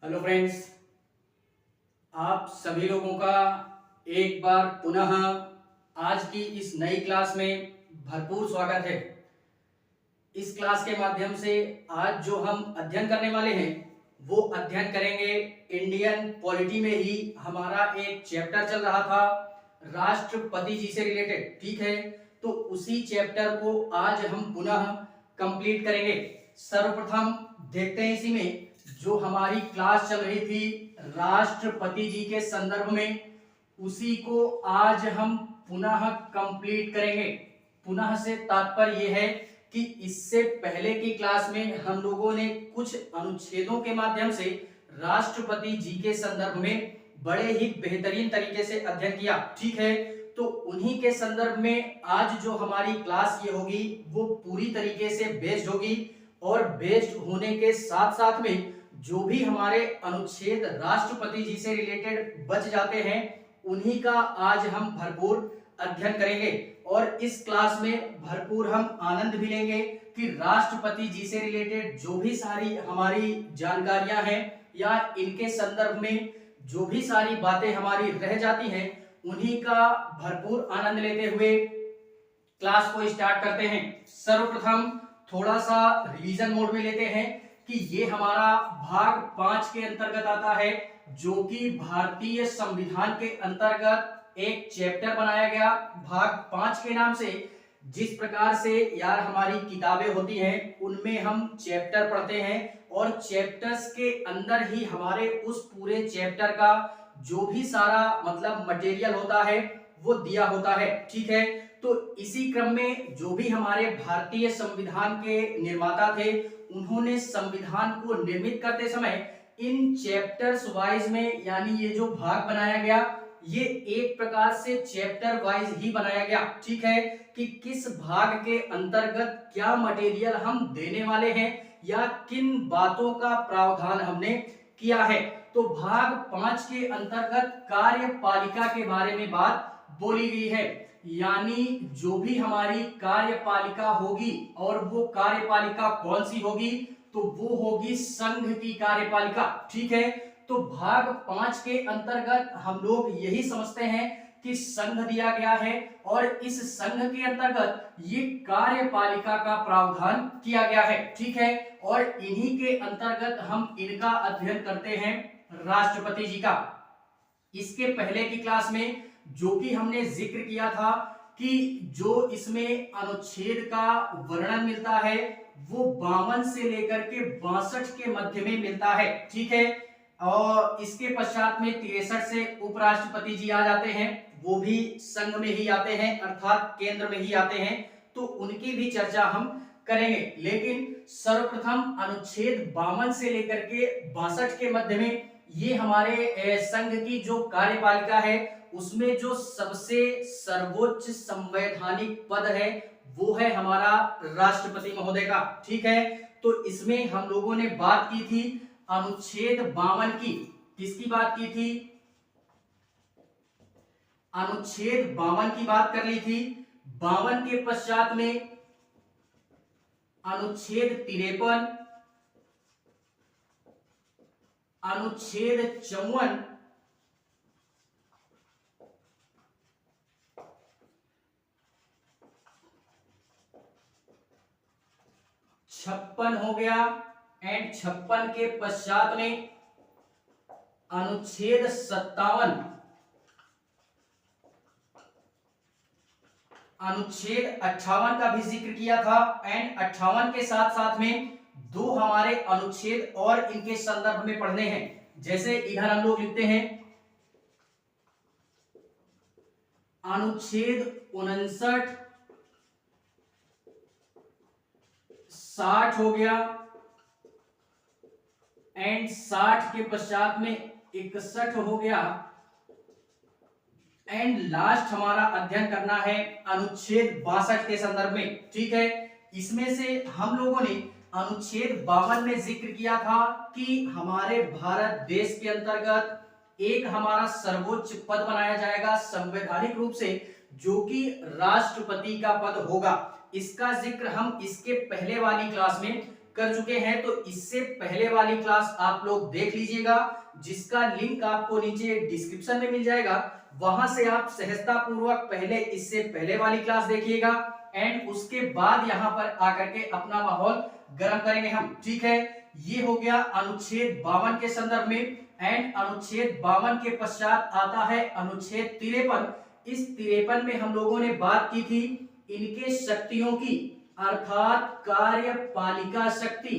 Hello friends, आप सभी लोगों का एक बार पुनः आज की इस नई क्लास में भरपूर स्वागत है। इस क्लास के माध्यम से आज जो हम अध्ययन करने वाले हैं वो अध्ययन करेंगे इंडियन पॉलिटी में ही हमारा एक चैप्टर चल रहा था राष्ट्रपति जी से रिलेटेड। ठीक है, तो उसी चैप्टर को आज हम पुनः कंप्लीट करेंगे। सर्वप्रथम देखते हैं इसी में जो हमारी क्लास चल रही थी राष्ट्रपति जी के संदर्भ में, उसी को आज हम पुनः कंप्लीट करेंगे। पुनः से तात्पर्य यह है कि इससे पहले की क्लास में हम लोगों ने कुछ अनुच्छेदों के माध्यम से राष्ट्रपति जी के संदर्भ में बड़े ही बेहतरीन तरीके से अध्ययन किया। ठीक है, तो उन्हीं के संदर्भ में आज जो हमारी क्लास ये होगी वो पूरी तरीके से बेस्ड होगी, और बेस्ड होने के साथ साथ में जो भी हमारे अनुच्छेद राष्ट्रपति जी से रिलेटेड बच जाते हैं उन्हीं का आज हम भरपूर अध्ययन करेंगे। और इस क्लास में भरपूर हम आनंद भी लेंगे कि राष्ट्रपति जी से रिलेटेड जो भी सारी हमारी जानकारियां हैं या इनके संदर्भ में जो भी सारी बातें हमारी रह जाती हैं उन्हीं का भरपूर आनंद लेते हुए क्लास को स्टार्ट करते हैं। सर्वप्रथम थोड़ा सा रिवीजन मोड में लेते हैं कि ये हमारा भाग 5 के अंतर्गत आता है, जो कि भारतीय संविधान के अंतर्गत एक चैप्टर बनाया गया भाग 5 के नाम से। जिस प्रकार से यार हमारी किताबें होती हैं उनमें हम चैप्टर पढ़ते हैं और चैप्टर्स के अंदर ही हमारे उस पूरे चैप्टर का जो भी सारा मतलब मटेरियल होता है वो दिया होता है। ठीक है, तो इसी क्रम में जो भी हमारे भारतीय संविधान के निर्माता थे उन्होंने संविधान को निर्मित करते समय इन चैप्टर्स वाइज में, यानी ये जो भाग बनाया गया ये एक प्रकार से चैप्टर वाइज ही बनाया गया। ठीक है, कि किस भाग के अंतर्गत क्या मटेरियल हम देने वाले हैं या किन बातों का प्रावधान हमने किया है। तो भाग 5 के अंतर्गत कार्यपालिका के बारे में बात बोली गई है, यानी जो भी हमारी कार्यपालिका होगी और वो कार्यपालिका कौन सी होगी, तो वो होगी संघ की कार्यपालिका। ठीक है, तो भाग 5 के अंतर्गत हम लोग यही समझते हैं कि संघ दिया गया है और इस संघ के अंतर्गत ये कार्यपालिका का प्रावधान किया गया है। ठीक है, और इन्हीं के अंतर्गत हम इनका अध्ययन करते हैं राष्ट्रपति जी का। इसके पहले की क्लास में जो कि हमने जिक्र किया था कि जो इसमें अनुच्छेद का वर्णन मिलता है वो 52 से लेकर के 62 के मध्य में मिलता है। ठीक है, और इसके पश्चात में 63 से उपराष्ट्रपति जी आ जाते हैं, वो भी संघ में ही आते हैं अर्थात केंद्र में ही आते हैं, तो उनकी भी चर्चा हम करेंगे। लेकिन सर्वप्रथम अनुच्छेद 52 से लेकर के 62 के मध्य में ये हमारे संघ की जो कार्यपालिका है उसमें जो सबसे सर्वोच्च संवैधानिक पद है वो है हमारा राष्ट्रपति महोदय का। ठीक है, तो इसमें हम लोगों ने बात की थी अनुच्छेद 52 की। किसकी बात की थी? अनुच्छेद 52 की बात कर ली थी। 52 के पश्चात में अनुच्छेद 53, अनुच्छेद 54, छप्पन हो गया, एंड 56 के पश्चात में अनुच्छेद 57, अनुच्छेद 58 का भी जिक्र किया था, एंड 58 के साथ साथ में दो हमारे अनुच्छेद और इनके संदर्भ में पढ़ने हैं। जैसे इधर हम लोग लिखते हैं अनुच्छेद 59, 60 हो गया, एंड 60 के पश्चात में 61 हो गया, एंड लास्ट हमारा अध्ययन करना है अनुच्छेद 62 के संदर्भ में। ठीक है, इसमें से हम लोगों ने अनुच्छेद 52 में जिक्र किया था कि हमारे भारत देश के अंतर्गत एक हमारा सर्वोच्च पद बनाया जाएगा संवैधानिक रूप से, जो कि राष्ट्रपति का पद होगा। इसका जिक्र हम इसके पहले वाली क्लास में कर चुके हैं, तो इससे पहले वाली क्लास आप लोग देख लीजिएगा, जिसका लिंक आपको नीचे डिस्क्रिप्शन में मिल जाएगा। वहां से आप सहजता पूर्वक पहले इससे पहले वाली क्लास देखिएगा एंड उसके बाद यहां पर आकर के अपना माहौल गर्म करेंगे हम। ठीक है, ये हो गया अनुच्छेद 52 के संदर्भ में एंड अनुच्छेद 52 के पश्चात आता है अनुच्छेद 53। इस 53 में हम लोगों ने बात की थी इनके शक्तियों की, अर्थात कार्यपालिका शक्ति।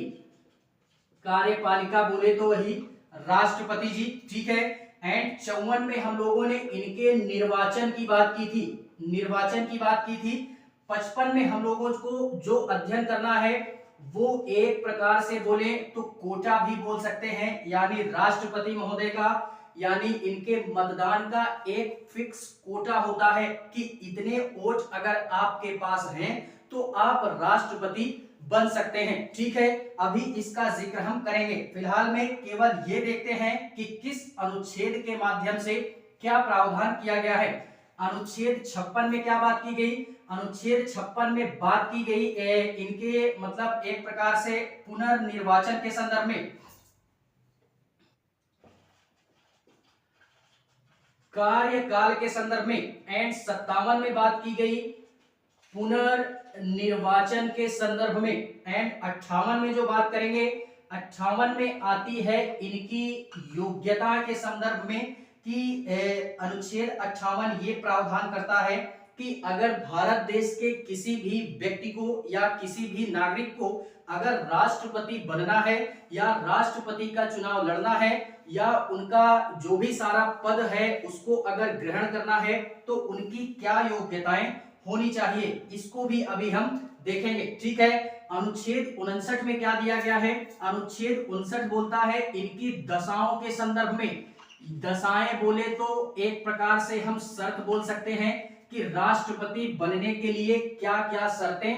कार्यपालिका बोले तो वही राष्ट्रपति जी। ठीक है, एंड 54 में हम लोगों ने इनके निर्वाचन की बात की थी, निर्वाचन की बात की थी। 55 में हम लोगों को जो अध्ययन करना है वो एक प्रकार से बोले तो कोटा भी बोल सकते हैं, यानी राष्ट्रपति महोदय का, यानी इनके मतदान का एक फिक्स कोटा होता है कि इतने वोट अगर आपके पास हैं तो आप राष्ट्रपति बन सकते हैं। ठीक है, अभी इसका जिक्र हम करेंगे। फिलहाल में केवल ये देखते हैं कि किस अनुच्छेद के माध्यम से क्या प्रावधान किया गया है। अनुच्छेद 56 में क्या बात की गई? अनुच्छेद 56 में बात की गई इनके मतलब एक प्रकार से पुनर्निर्वाचन के संदर्भ में, कार्यकाल के संदर्भ में, एंड 57 में बात की गई पुनर्निर्वाचन के संदर्भ में, एंड 58 में जो बात करेंगे 58 में आती है इनकी योग्यता के संदर्भ में कि अनुच्छेद 58 ये प्रावधान करता है कि अगर भारत देश के किसी भी व्यक्ति को या किसी भी नागरिक को अगर राष्ट्रपति बनना है या राष्ट्रपति का चुनाव लड़ना है या उनका जो भी सारा पद है उसको अगर ग्रहण करना है तो उनकी क्या योग्यताएं होनी चाहिए, इसको भी अभी हम देखेंगे। ठीक है, अनुच्छेद 59 में क्या दिया गया है? अनुच्छेद 59 बोलता है इनकी दशाओं के संदर्भ में। दशाएं बोले तो एक प्रकार से हम शर्त बोल सकते हैं कि राष्ट्रपति बनने के लिए क्या क्या शर्तें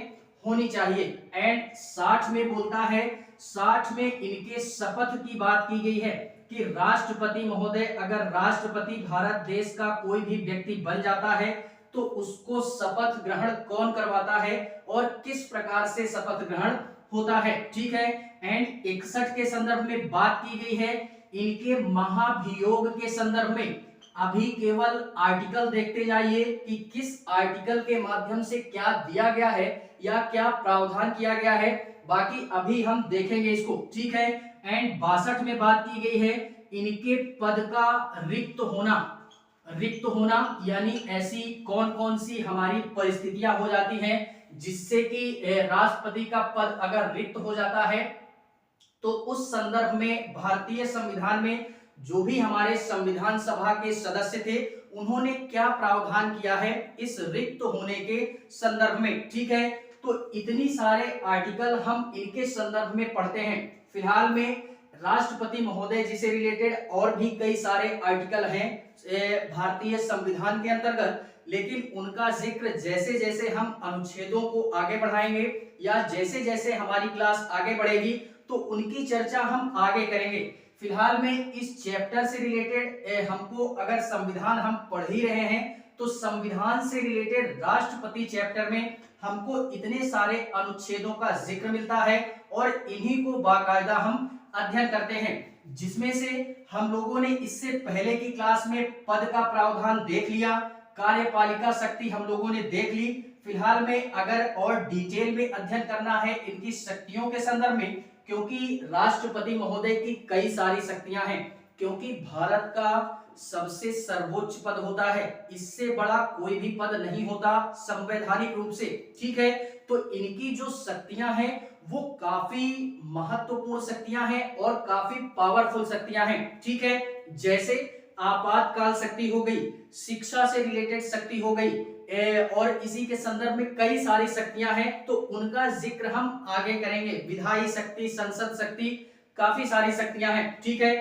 होनी चाहिए। एंड 60 में बोलता है, 60 में इनके शपथ की बात की गई है कि राष्ट्रपति महोदय अगर राष्ट्रपति भारत देश का कोई भी व्यक्ति बन जाता है तो उसको शपथ ग्रहण कौन करवाता है और किस प्रकार से शपथ ग्रहण होता है। ठीक है, एंड 61 के संदर्भ में बात की गई है इनके महाभियोग के संदर्भ में। अभी केवल आर्टिकल देखते जाइए कि किस आर्टिकल के माध्यम से क्या दिया गया है या क्या प्रावधान किया गया है, बाकी अभी हम देखेंगे इसको। ठीक है, एंड 62 में बात की गई है इनके पद का रिक्त होना। रिक्त होना यानी ऐसी कौन कौन सी हमारी परिस्थितियां हो जाती हैं जिससे कि राष्ट्रपति का पद अगर रिक्त हो जाता है तो उस संदर्भ में भारतीय संविधान में जो भी हमारे संविधान सभा के सदस्य थे उन्होंने क्या प्रावधान किया है इस रिक्त होने के संदर्भ में। ठीक है, तो इतनी सारे आर्टिकल हम इनके संदर्भ में पढ़ते हैं। फिलहाल में राष्ट्रपति महोदय जी से रिलेटेड और भी कई सारे आर्टिकल हैं भारतीय संविधान के अंतर्गत, लेकिन उनका जिक्र जैसे जैसे हम अनुच्छेदों को आगे बढ़ाएंगे या जैसे जैसे हमारी क्लास आगे बढ़ेगी तो उनकी चर्चा हम आगे करेंगे। फिलहाल में इस चैप्टर से रिलेटेड हमको अगर संविधान हम पढ़ ही रहे हैं तो संविधान से रिलेटेड राष्ट्रपति चैप्टर में हमको इतने सारे अनुच्छेदों का जिक्र मिलता है और इन्हीं को बाकायदा हम अध्ययन करते हैं, जिसमें से हम लोगों ने इससे पहले की क्लास में पद का प्रावधान देख लिया, कार्यपालिका शक्ति हम लोगों ने देख ली। फिलहाल में अगर और डिटेल में अध्ययन करना है इनकी शक्तियों के संदर्भ में, क्योंकि राष्ट्रपति महोदय की कई सारी शक्तियां हैं, क्योंकि भारत का सबसे सर्वोच्च पद होता है, इससे बड़ा कोई भी पद नहीं होता संवैधानिक रूप से। ठीक है, तो इनकी जो शक्तियां हैं वो काफी महत्वपूर्ण शक्तियां हैं और काफी पावरफुल शक्तियां हैं। ठीक है, जैसे आपातकाल शक्ति हो गई, शिक्षा से रिलेटेड शक्ति हो गई और इसी के संदर्भ में कई सारी शक्तियां हैं, तो उनका जिक्र हम आगे करेंगे। विधायी शक्ति, संसद शक्ति, काफी सारी शक्तियां हैं। ठीक है,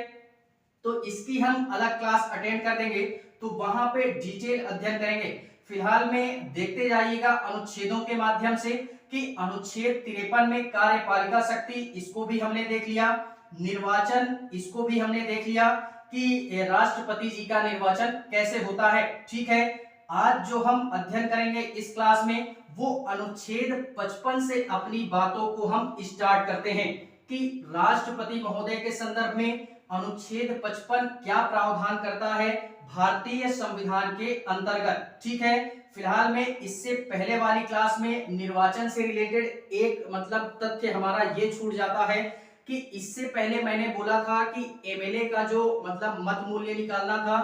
तो इसकी हम अलग क्लास अटेंड कर देंगे तो वहां पे डिटेल अध्ययन करेंगे। फिलहाल में देखते जाइएगा अनुच्छेदों के माध्यम से कि अनुच्छेद 53 में कार्यपालिका शक्ति, इसको भी हमने देख लिया, निर्वाचन इसको भी हमने देख लिया कि राष्ट्रपति जी का निर्वाचन कैसे होता है। ठीक है, आज जो हम अध्ययन करेंगे इस क्लास में वो अनुच्छेद 55 से अपनी बातों को हम स्टार्ट करते हैं कि राष्ट्रपति महोदय के संदर्भ में अनुच्छेद 55 क्या प्रावधान करता है भारतीय संविधान के अंतर्गत। ठीक है, फिलहाल में इससे पहले वाली क्लास में निर्वाचन से रिलेटेड एक मतलब तथ्य हमारा ये छूट जाता है कि इससे पहले मैंने बोला था कि एमएलए का जो मतलब मत मूल्य निकालना था,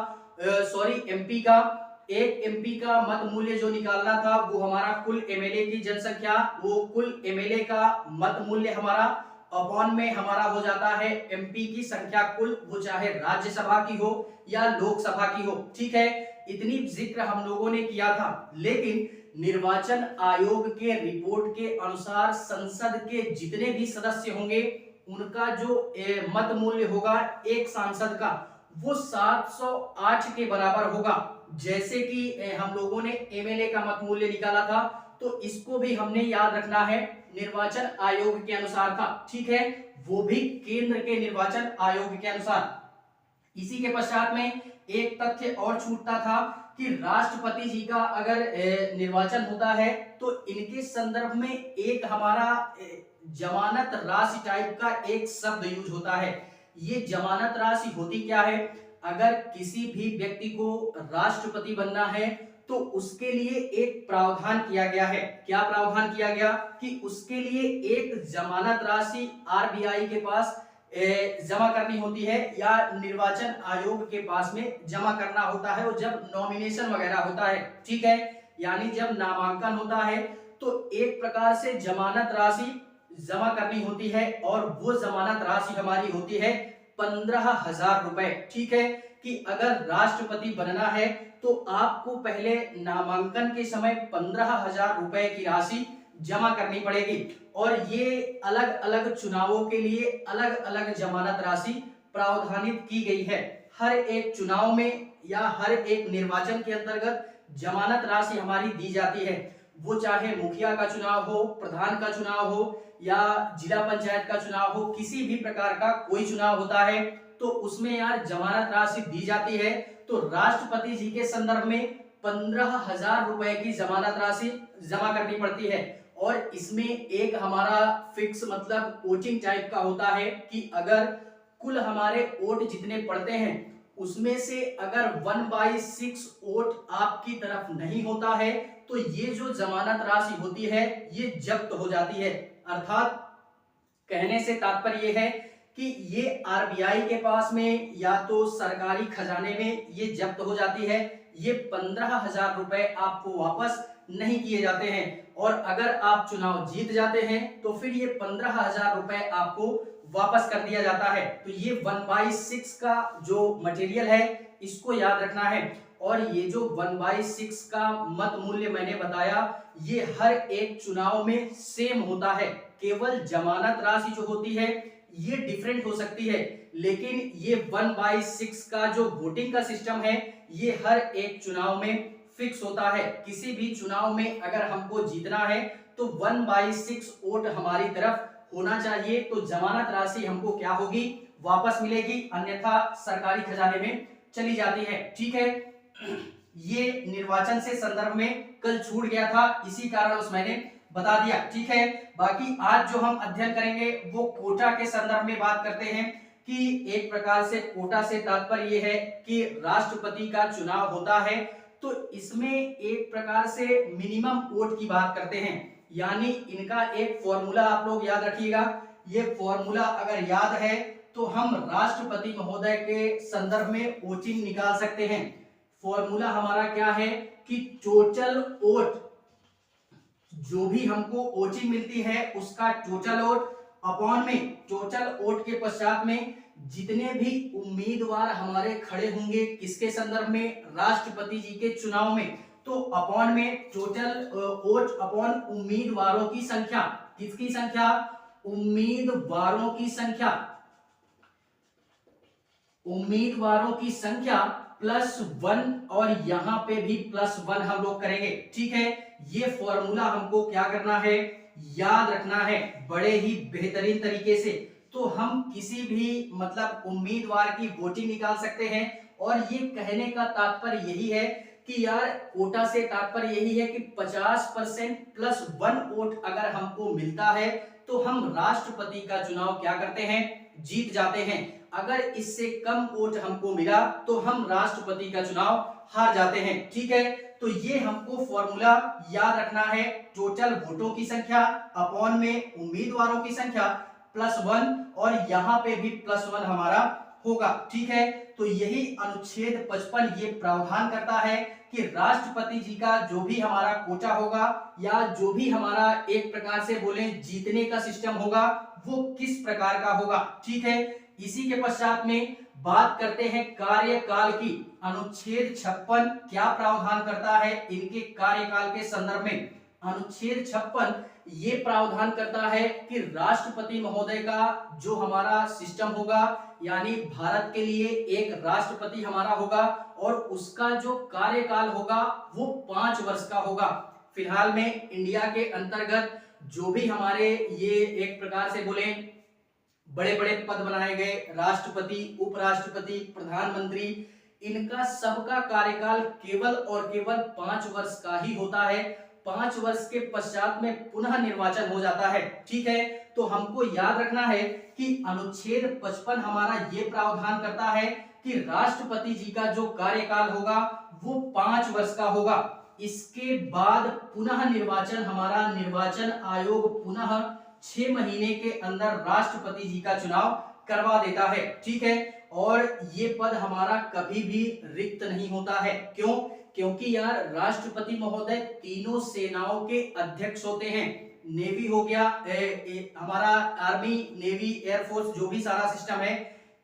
एमपी का, एक एमपी का मत मूल्य जो निकालना था वो हमारा कुल एमएलए की जनसंख्या, वो कुल एमएलए का मत मूल्य हमारा अपॉन में हमारा हो जाता है एमपी की संख्या कुल, वो चाहे राज्यसभा की हो या लोकसभा की हो। ठीक है, इतनी जिक्र हम लोगों ने किया था, लेकिन निर्वाचन आयोग के रिपोर्ट के अनुसार संसद के जितने भी सदस्य होंगे उनका जो मत मूल्य होगा एक सांसद का वो 708 के बराबर होगा। जैसे कि हम लोगों ने एमएलए का मत मूल्य निकाला था, तो इसको भी हमने याद रखना है, निर्वाचन आयोग के अनुसार था। ठीक है, वो भी केंद्र के निर्वाचन आयोग के अनुसार। इसी के पश्चात में एक तथ्य और छूटता था कि राष्ट्रपति जी का अगर निर्वाचन होता है तो इनके संदर्भ में एक हमारा जमानत राशि टाइप का एक शब्द यूज होता है। ये जमानत राशि होती क्या है, अगर किसी भी व्यक्ति को राष्ट्रपति बनना है तो उसके लिए एक प्रावधान किया गया है। क्या प्रावधान किया गया कि उसके लिए एक जमानत राशि आरबीआई के पास जमा करनी होती है या निर्वाचन आयोग के पास में जमा करना होता है, वो जब नॉमिनेशन वगैरह होता है। ठीक है, यानी जब नामांकन होता है तो एक प्रकार से जमानत राशि जमा करनी होती है और वो जमानत राशि हमारी होती है 15,000 रुपए। ठीक है, कि अगर राष्ट्रपति बनना है तो आपको पहले नामांकन के समय 15,000 रुपए की राशि जमा करनी पड़ेगी और ये अलग अलग चुनावों के लिए अलग अलग जमानत राशि प्रावधानित की गई है। हर एक चुनाव में या हर एक निर्वाचन के अंतर्गत जमानत राशि हमारी दी जाती है, वो चाहे मुखिया का चुनाव हो, प्रधान का चुनाव हो या जिला पंचायत का चुनाव हो, किसी भी प्रकार का कोई चुनाव होता है तो उसमें यार जमानत राशि दी जाती है। तो राष्ट्रपति जी के संदर्भ में 15,000 रुपए की जमानत राशि जमा करनी पड़ती है और इसमें एक हमारा फिक्स मतलब वोटिंग टाइप का होता है कि अगर कुल हमारे वोट जितने पड़ते हैं उसमें से अगर 1/6 वोट आपकी तरफ नहीं होता है तो ये जो जमानत राशि होती है ये जब्त हो जाती है। अर्थात कहने से तात्पर्य है कि ये आरबीआई के पास में या तो सरकारी खजाने में ये जब्त हो जाती है। ये 15,000 रुपए आपको वापस नहीं किए जाते हैं और अगर आप चुनाव जीत जाते हैं तो फिर ये 15,000 रुपए आपको वापस कर दिया जाता है। तो ये 1/6 का जो मटेरियल है इसको याद रखना है और ये जो 1/6 का मत मूल्य मैंने बताया ये हर एक चुनाव में सेम होता है। केवल जमानत राशि जो होती है ये डिफरेंट हो सकती है, लेकिन ये 1/6 का जो वोटिंग का सिस्टम है ये हर एक चुनाव में फिक्स होता है। किसी भी चुनाव में अगर हमको जीतना है तो 1/6 वोट हमारी तरफ होना चाहिए, तो जमानत राशि हमको क्या होगी, वापस मिलेगी, अन्यथा सरकारी खजाने में चली जाती है। ठीक है, ये निर्वाचन से संदर्भ में कल छूट गया था, इसी कारण मैंने बता दिया। ठीक है, बाकी आज जो हम अध्ययन करेंगे वो कोटा के संदर्भ में बात करते हैं कि एक प्रकार से कोटा से तात्पर्य ये है कि राष्ट्रपति का चुनाव होता है तो इसमें एक प्रकार से मिनिमम वोट की बात करते हैं, यानी इनका एक फॉर्मूला आप लोग याद रखिएगा। ये फॉर्मूला अगर याद है तो हम राष्ट्रपति महोदय के संदर्भ में वोटिंग निकाल सकते हैं। फॉर्मूला हमारा क्या है कि टोटल वोट, जो भी हमको वोटिंग मिलती है उसका टोटल वोट अपॉन में टोटल वोट के पश्चात में जितने भी उम्मीदवार हमारे खड़े होंगे किसके संदर्भ में, राष्ट्रपति जी के चुनाव में, तो अपॉन में टोटल वोट अपॉन उम्मीदवारों की संख्या। किसकी संख्या, उम्मीदवारों की संख्या, उम्मीदवारों की संख्या +1 और यहां पे भी +1 हम लोग करेंगे। ठीक है, ये फॉर्मूला हमको क्या करना है, याद रखना है बड़े ही बेहतरीन तरीके से। तो हम किसी भी मतलब उम्मीदवार की वोटिंग निकाल सकते हैं और ये कहने का तात्पर्य यही है कि यार कोटा से तात्पर्य यही है कि 50% प्लस 1 वोट अगर हमको मिलता है तो हम राष्ट्रपति का चुनाव क्या करते हैं, जीत जाते हैं। अगर इससे कम वोट हमको मिला तो हम राष्ट्रपति का चुनाव हार जाते हैं। ठीक है, तो ये हमको फॉर्मूला याद रखना है, टोटल वोटों की संख्या अपॉन में उम्मीदवारों की संख्या +1, और यहाँ पे भी +1 हमारा होगा। ठीक है, तो यही अनुच्छेद 55 ये प्रावधान करता है कि राष्ट्रपति जी का जो भी हमारा कोटा होगा या जो भी हमारा एक प्रकार से बोले जीतने का सिस्टम होगा वो किस प्रकार का होगा। ठीक है, इसी के पश्चात में बात करते हैं कार्यकाल की। अनुच्छेद 56 क्या प्रावधान करता है इनके कार्यकाल के संदर्भ में। अनुच्छेद 56 ये प्रावधान करता है कि राष्ट्रपति महोदय का जो हमारा सिस्टम होगा, यानी भारत के लिए एक राष्ट्रपति हमारा होगा और उसका जो कार्यकाल होगा वो 5 वर्ष का होगा। फिलहाल में इंडिया के अंतर्गत जो भी हमारे ये एक प्रकार से बोले बड़े बड़े पद बनाए गए, राष्ट्रपति, उपराष्ट्रपति, प्रधानमंत्री, इनका सबका कार्यकाल केवल और केवल 5 वर्ष का ही होता है। 5 वर्ष के पश्चात में पुनः निर्वाचन हो जाता है। ठीक है, तो हमको याद रखना है कि अनुच्छेद 55 हमारा ये प्रावधान करता है कि राष्ट्रपति जी का जो कार्यकाल होगा वो 5 वर्ष का होगा। इसके बाद पुनः निर्वाचन, हमारा निर्वाचन आयोग पुनः 6 महीने के अंदर राष्ट्रपति जी का चुनाव करवा देता है। ठीक है, और ये पद हमारा कभी भी रिक्त नहीं होता है। क्यों? क्योंकि यार राष्ट्रपति महोदय तीनों सेनाओं के अध्यक्ष होते हैं। नेवी हो गया, हमारा आर्मी, नेवी, एयरफोर्स, जो भी सारा सिस्टम है,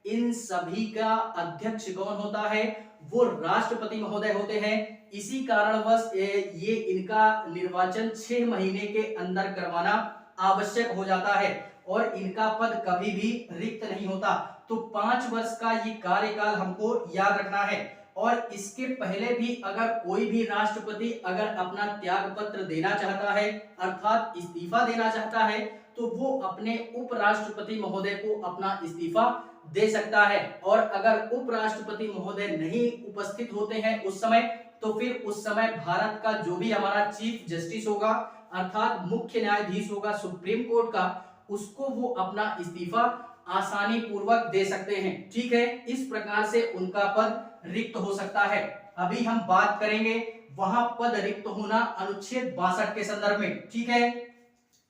इन सभी का अध्यक्ष कौन होता है? वो राष्ट्रपति महोदय होते हैं। इसी कारणवश ये इनका निर्वाचन 6 महीने के अंदर करवाना आवश्यक हो जाता है और इनका पद कभी भी रिक्त नहीं होता। तो 5 वर्ष का ये कार्यकाल हमको याद रखना है। और इसके पहले भी अगर कोई भी राष्ट्रपति अगर अपना त्याग पत्र देना चाहता है, अर्थात इस्तीफा देना चाहता है, तो वो अपने उपराष्ट्रपति महोदय को अपना इस्तीफा दे सकता है। और अगर उपराष्ट्रपति महोदय नहीं उपस्थित होते हैं उस समय, तो फिर उस समय भारत का जो भी हमारा चीफ जस्टिस होगा, अर्थात मुख्य न्यायाधीश होगा सुप्रीम कोर्ट का, उसको वो अपना इस्तीफा आसानी पूर्वक दे सकते हैं। ठीक है, इस प्रकार से उनका पद रिक्त हो सकता है। अभी हम बात करेंगे वहां पद रिक्त होना अनुच्छेद 62 के संदर्भ में। ठीक है,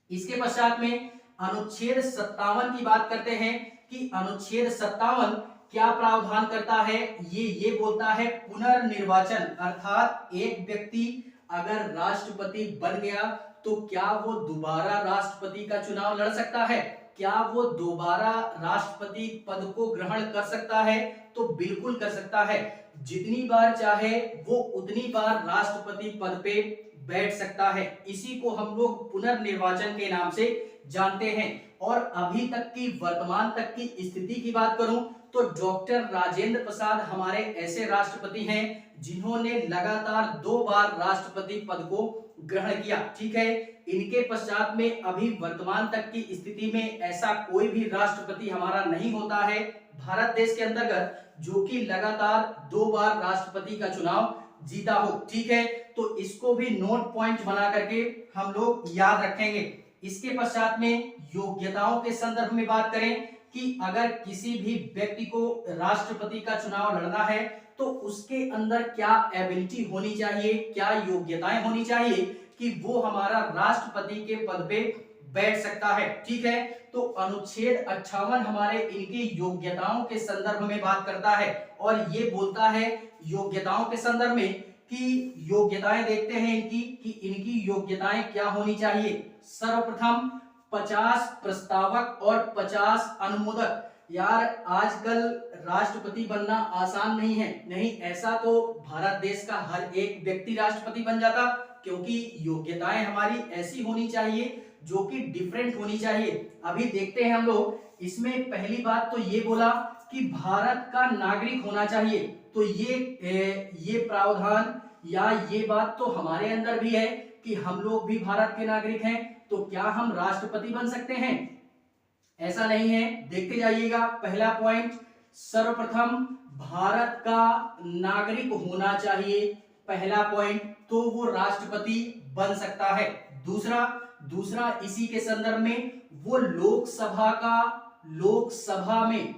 इसके पश्चात में अनुच्छेद 57 की बात करते हैं कि अनुच्छेद 57 क्या प्रावधान करता है। ये बोलता है पुनर्निर्वाचन, अर्थात एक व्यक्ति अगर राष्ट्रपति बन गया तो क्या वो दोबारा राष्ट्रपति का चुनाव लड़ सकता है? क्या वो दोबारा राष्ट्रपति पद को ग्रहण कर सकता है? तो बिल्कुल कर सकता है। जितनी बार चाहे वो उतनी बार राष्ट्रपति पद पे बैठ सकता है। इसी को हम लोग पुनर्निर्वाचन के नाम से जानते हैं। और अभी तक की, वर्तमान तक की स्थिति की बात करूं तो डॉक्टर राजेंद्र प्रसाद हमारे ऐसे राष्ट्रपति हैं जिन्होंने लगातार 2 बार राष्ट्रपति पद को ग्रहण किया। ठीक है, इनके पश्चात में अभी वर्तमान तक की स्थिति में ऐसा कोई भी राष्ट्रपति हमारा नहीं होता है भारत देश के अंतर्गत जो कि लगातार 2 बार राष्ट्रपति का चुनाव जीता हो। ठीक है, तो इसको भी नोट पॉइंट बना करके हम लोग याद रखेंगे। इसके पश्चात में योग्यताओं के संदर्भ में बात करें कि अगर किसी भी व्यक्ति को राष्ट्रपति का चुनाव लड़ना है तो उसके अंदर क्या एबिलिटी होनी चाहिए, क्या योग्यताएं होनी चाहिए कि वो हमारा राष्ट्रपति के पद पे बैठ सकता है। ठीक है, तो अनुच्छेद 58 हमारे इनकी योग्यताओं के संदर्भ में बात करता है और ये बोलता है योग्यताओं के संदर्भ में कि योग्यताएं देखते हैं इनकी कि इनकी योग्यताएं क्या होनी चाहिए। सर्वप्रथम 50 प्रस्तावक और 50 अनुमोदक। यार आजकल राष्ट्रपति बनना आसान नहीं है, नहीं ऐसा तो भारत देश का हर एक व्यक्ति राष्ट्रपति बन जाता, क्योंकि योग्यताएं हमारी ऐसी होनी चाहिए जो कि डिफरेंट होनी चाहिए। अभी देखते हैं हम लोग, इसमें पहली बात तो ये बोला कि भारत का नागरिक होना चाहिए। तो ये प्रावधान या ये बात तो हमारे अंदर भी है कि हम लोग भी भारत के नागरिक हैं, तो क्या हम राष्ट्रपति बन सकते हैं? ऐसा नहीं है। देखते जाइएगा, पहला पॉइंट, सर्वप्रथम भारत का नागरिक होना चाहिए। पहला पॉइंट, तो वो राष्ट्रपति बन सकता है। दूसरा इसी के संदर्भ में वो लोकसभा में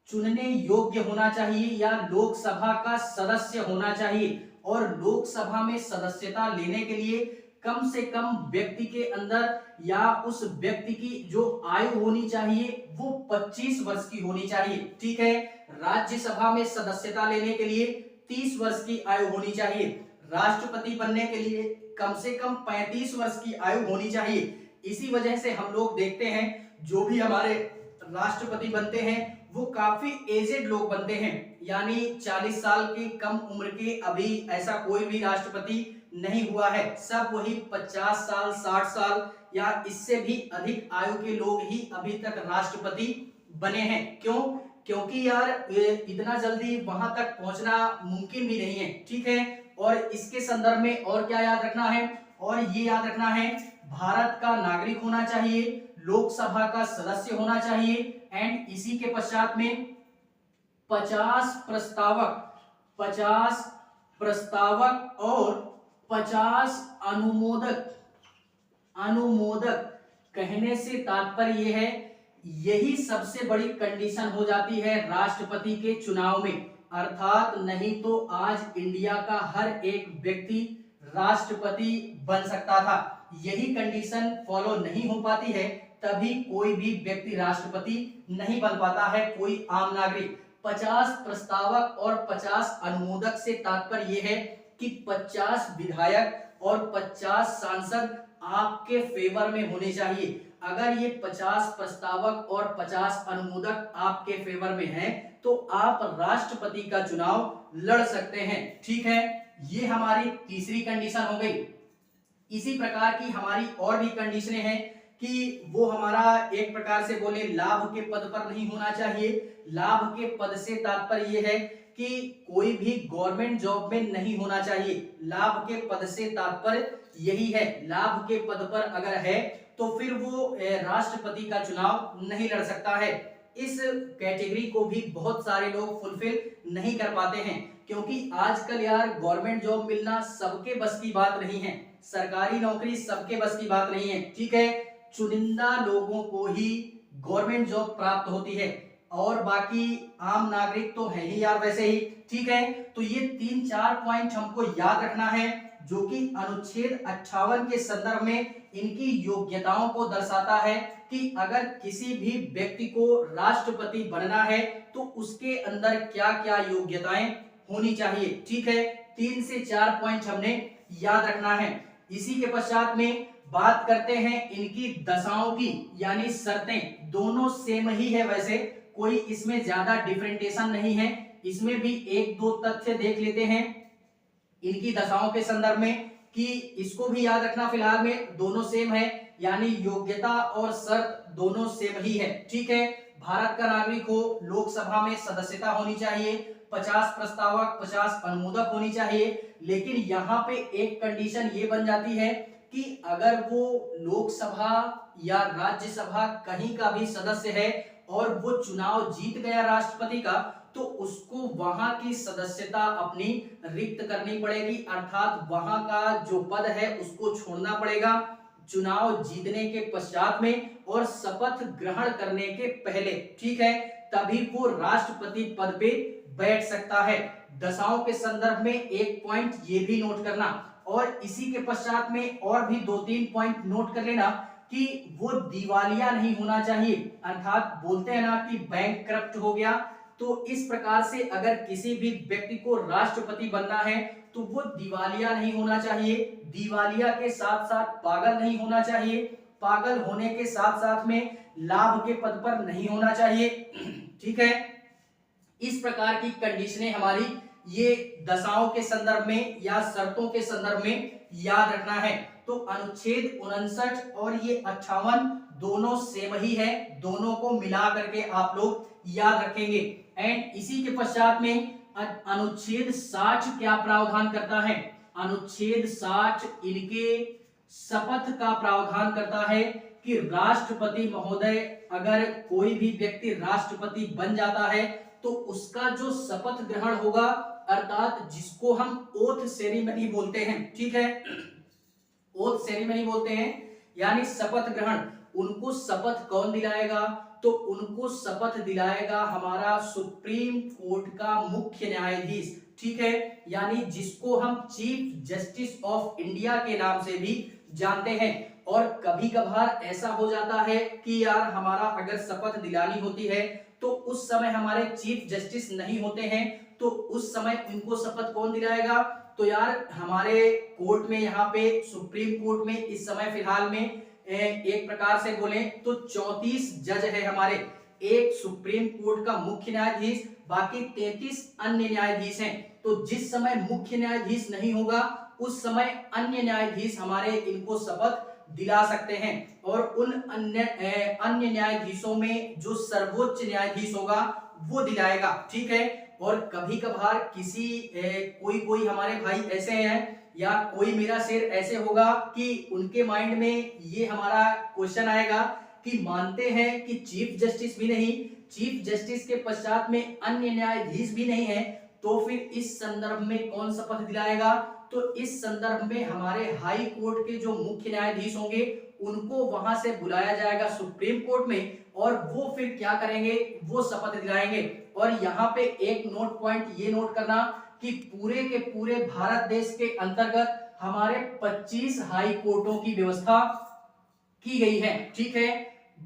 चुनने योग्य होना चाहिए या लोकसभा का सदस्य होना चाहिए, और लोकसभा में सदस्यता लेने के लिए कम से कम व्यक्ति के अंदर या उस व्यक्ति की जो आयु होनी चाहिए वो 25 वर्ष की होनी चाहिए। ठीक है, राज्यसभा में सदस्यता लेने के लिए 30 वर्ष की आयु होनी चाहिए, राष्ट्रपति बनने के लिए कम से कम 35 वर्ष की आयु होनी चाहिए। इसी वजह से हम लोग देखते हैं जो भी हमारे राष्ट्रपति बनते हैं वो काफी एजेड लोग बनते हैं, यानी 40 साल की कम उम्र के अभी ऐसा कोई भी राष्ट्रपति नहीं हुआ है। सब वही 50 साल 60 साल या इससे भी अधिक आयु के लोग ही अभी तक राष्ट्रपति बने हैं। क्यों? क्योंकि यार इतना जल्दी वहां तक पहुंचना मुमकिन भी नहीं है। ठीक है, और इसके संदर्भ में और क्या याद रखना है, और ये याद रखना है भारत का नागरिक होना चाहिए, लोकसभा का सदस्य होना चाहिए, एंड इसी के पश्चात में 50 प्रस्तावक और 50 अनुमोदक कहने से तात्पर्य यह है, यही सबसे बड़ी कंडीशन हो जाती है राष्ट्रपति के चुनाव में। अर्थात नहीं तो आज इंडिया का हर एक व्यक्ति राष्ट्रपति बन सकता था, यही कंडीशन फॉलो नहीं हो पाती है तभी कोई भी व्यक्ति राष्ट्रपति नहीं बन पाता है, कोई आम नागरिक। 50 प्रस्तावक और 50 अनुमोदक से तात्पर्य यह है कि 50 विधायक और 50 सांसद आपके फेवर में होने चाहिए। अगर ये 50 प्रस्तावक और 50 अनुमोदक आपके फेवर में हैं तो आप राष्ट्रपति का चुनाव लड़ सकते हैं। ठीक है, ये हमारी तीसरी कंडीशन हो गई। इसी प्रकार की हमारी और भी कंडीशनें हैं कि वो हमारा एक प्रकार से बोले लाभ के पद पर नहीं होना चाहिए। लाभ के पद से तात्पर्य ये है कि कोई भी गवर्नमेंट जॉब में नहीं होना चाहिए। लाभ के पद से तात्पर्य यही है, लाभ के पद पर अगर है तो फिर वो राष्ट्रपति का चुनाव नहीं लड़ सकता है। इस कैटेगरी को भी बहुत सारे लोग फुलफिल नहीं कर पाते हैं, क्योंकि आजकल यार गवर्नमेंट जॉब मिलना सबके बस की बात नहीं है, सरकारी नौकरी सबके बस की बात नहीं है। ठीक है, चुनिंदा लोगों को ही गवर्नमेंट जॉब प्राप्त होती है और बाकी आम नागरिक तो है ही यार वैसे ही। ठीक है, तो ये 3-4 पॉइंट हमको याद रखना है जो कि अनुच्छेद 58 के संदर्भ में इनकी योग्यताओं को दर्शाता है कि अगर किसी भी व्यक्ति को राष्ट्रपति बनना है तो उसके अंदर क्या क्या योग्यताएं होनी चाहिए। ठीक है, 3 से 4 पॉइंट हमने याद रखना है। इसी के पश्चात में बात करते हैं इनकी दशाओं की, यानी शर्तें दोनों सेम ही है, वैसे कोई इसमें ज्यादा डिफरेंशिएशन नहीं है। इसमें भी 1-2 तथ्य देख लेते हैं इनकी दशाओं के संदर्भ में कि इसको भी याद रखना फिलहाल में दोनों सेम है, यानी योग्यता और शर्त दोनों सेम ही है। ठीक है, भारत का नागरिक हो, लोकसभा में सदस्यता होनी चाहिए, 50 प्रस्तावक 50 अनुमोदक होनी चाहिए। लेकिन यहाँ पे एक कंडीशन ये बन जाती है कि अगर वो लोकसभा या राज्यसभा कहीं का भी सदस्य है और वो चुनाव जीत गया राष्ट्रपति का, तो उसको वहां की सदस्यता अपनी रिक्त करनी पड़ेगी, अर्थात वहां का जो पद है उसको छोड़ना पड़ेगा चुनाव जीतने के पश्चात में और शपथ ग्रहण करने के पहले। ठीक है, तभी वो राष्ट्रपति पद पे बैठ सकता है। दशाओं के संदर्भ में एक पॉइंट ये भी नोट करना, और इसी के पश्चात में और भी 2-3 पॉइंट नोट कर लेना कि वो दिवालिया नहीं होना चाहिए, अर्थात बोलते हैं ना कि बैंक करप्ट हो गया, तो इस प्रकार से अगर किसी भी व्यक्ति को राष्ट्रपति बनना है तो वो दिवालिया नहीं होना चाहिए। दिवालिया के साथ साथ पागल नहीं होना चाहिए, पागल होने के साथ साथ में लाभ के पद पर नहीं होना चाहिए। ठीक है, इस प्रकार की कंडीशनें हमारी ये दशाओं के संदर्भ में या शर्तों के संदर्भ में याद रखना है। तो अनुच्छेद 59 और ये 58 दोनों सेम ही है, दोनों को मिला करके आप लोग याद रखेंगे। एंड इसी के पश्चात में अनुच्छेद 60 क्या प्रावधान करता है? अनुच्छेद 60 इनके शपथ का प्रावधान करता है कि राष्ट्रपति महोदय, अगर कोई भी व्यक्ति राष्ट्रपति बन जाता है तो उसका जो शपथ ग्रहण होगा अर्थात जिसको हम ओथ सेरेमनी बोलते हैं, ठीक है, ओथ सेरेमनी बोलते हैं, यानी शपथ ग्रहण। उनको शपथ कौन दिलाएगा? तो उनको शपथ दिलाएगा हमारा सुप्रीम कोर्ट का मुख्य न्यायाधीश, ठीक है, यानी जिसको हम चीफ जस्टिस ऑफ इंडिया के नाम से भी जानते हैं। और कभी कभार ऐसा हो जाता है कि यार हमारा अगर शपथ दिलानी होती है तो उस समय हमारे चीफ जस्टिस नहीं होते हैं, तो उस समय उनको शपथ कौन दिलाएगा? तो यार हमारे कोर्ट में, यहाँ पे सुप्रीम कोर्ट में इस समय फिलहाल में एक प्रकार से बोले तो 34 जज है हमारे, एक सुप्रीम कोर्ट का मुख्य न्यायाधीश, बाकी 33 अन्य न्यायाधीश हैं। तो जिस समय मुख्य न्यायाधीश नहीं होगा उस समय अन्य न्यायाधीश हमारे इनको शपथ दिला सकते हैं। और उन अन्य न्यायाधीशों में जो सर्वोच्च न्यायाधीश होगा वो दिलाएगा, ठीक है। और कभी कभार किसी कोई हमारे भाई ऐसे हैं या कोई मेरा शेर ऐसे होगा कि उनके माइंड में ये हमारा क्वेश्चन आएगा कि मानते हैं कि चीफ जस्टिस भी नहीं, चीफ जस्टिस के पश्चात में अन्य न्यायाधीश भी नहीं है, तो फिर इस संदर्भ में कौन शपथ दिलाएगा? तो इस संदर्भ में हमारे हाई कोर्ट के जो मुख्य न्यायाधीश होंगे उनको वहां से बुलाया जाएगा सुप्रीम कोर्ट में, और वो फिर क्या करेंगे? वो शपथ दिलाएंगे। और यहाँ पे एक नोट पॉइंट ये नोट करना कि पूरे के पूरे भारत देश के अंतर्गत हमारे 25 हाई कोर्टों की व्यवस्था की गई है, ठीक है।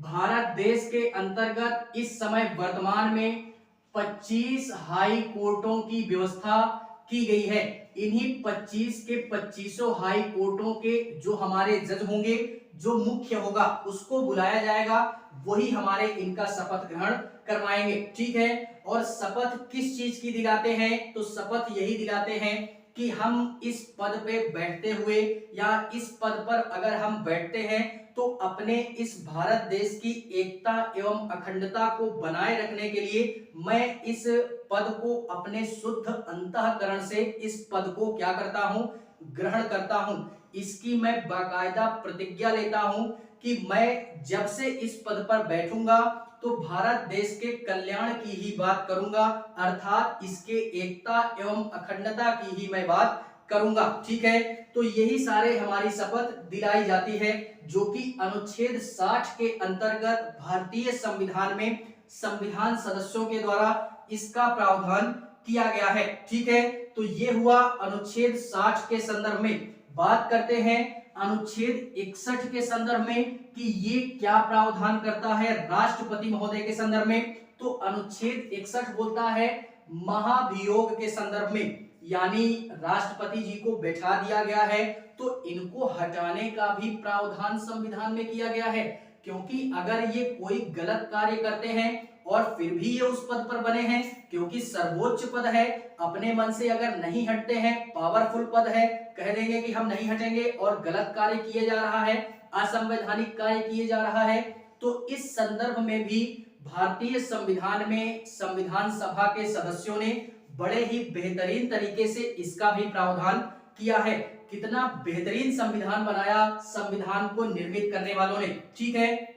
भारत देश के अंतर्गत इस समय वर्तमान में 25 हाई कोर्टों की व्यवस्था की गई है। इन्हीं 25 के 25 हाई कोर्टों के जो हमारे जज होंगे, जो मुख्य होगा उसको बुलाया जाएगा, वही हमारे इनका शपथ ग्रहण करवाएंगे, ठीक है। और शपथ किस चीज की दिलाते हैं? तो शपथ यही दिलाते हैं कि हम इस पद पे बैठते हुए या इस पद पर अगर हम बैठते हैं तो अपने इस भारत देश की एकता एवं अखंडता को बनाए रखने के लिए मैं इस पद को अपने शुद्ध अंतःकरण से इस पद को क्या करता हूं? ग्रहण करता हूं। इसकी मैं बाकायदा प्रतिज्ञा लेता हूं कि मैं जब से इस पद पर बैठूंगा तो भारत देश के कल्याण की ही बात करूंगा, अर्थात इसके एकता एवं अखंडता की ही मैं बात करूंगा, ठीक है। तो यही सारे हमारी शपथ दिलाई जाती है, जो कि अनुच्छेद 60 के अंतर्गत भारतीय संविधान में संविधान सदस्यों के द्वारा इसका प्रावधान किया गया है, ठीक है। तो ये हुआ अनुच्छेद 60 के संदर्भ में। बात करते हैं अनुच्छेद 61 के संदर्भ में कि ये क्या प्रावधान करता है राष्ट्रपति महोदय के संदर्भ में। तो अनुच्छेद 61 बोलता है महाभियोग के संदर्भ में, यानी राष्ट्रपति जी को बैठा दिया गया है तो इनको हटाने का भी प्रावधान संविधान में किया गया है, क्योंकि अगर ये कोई गलत कार्य करते हैं और फिर भी ये उस पद पर बने हैं, क्योंकि सर्वोच्च पद है, अपने मन से अगर नहीं हटते हैं, पावरफुल पद है, कह देंगे कि हम नहीं हटेंगे और गलत कार्य किए जा रहा है, असंवैधानिक कार्य किए जा रहा है, तो इस संदर्भ में भी भारतीय संविधान में संविधान सभा के सदस्यों ने बड़े ही बेहतरीन तरीके से इसका भी प्रावधान किया है। कितना बेहतरीन संविधान बनाया संविधान को निर्मित करने वालों ने, ठीक है।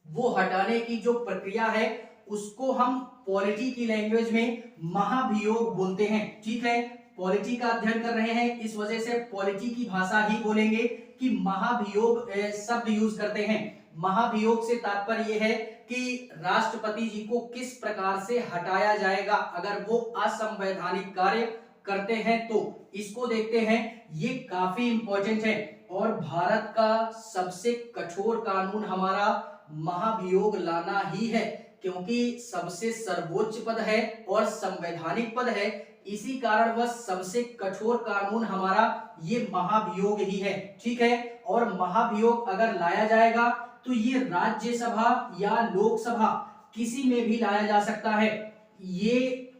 वो हटाने की जो प्रक्रिया है उसको हम पॉलिटी की लैंग्वेज में महाभियोग बोलते हैं, ठीक है। पॉलिटी का अध्ययन कर रहे हैं, इस वजह से पॉलिटी की भाषा ही बोलेंगे कि महाभियोग शब्द यूज करते हैं। महाभियोग से तात्पर्य यह है कि राष्ट्रपति जी को किस प्रकार से हटाया जाएगा अगर वो असंवैधानिक कार्य करते हैं, तो इसको देखते हैं। ये काफी इंपॉर्टेंट है और भारत का सबसे कठोर कानून हमारा महाभियोग लाना ही है, क्योंकि सबसे सर्वोच्च पद है और संवैधानिक पद है, इसी कारण वह सबसे कठोर कानून हमारा ये महाभियोग ही है, ठीक है। और महाभियोग अगर लाया जाएगा तो ये राज्यसभा या लोकसभा किसी में भी लाया जा सकता है। ये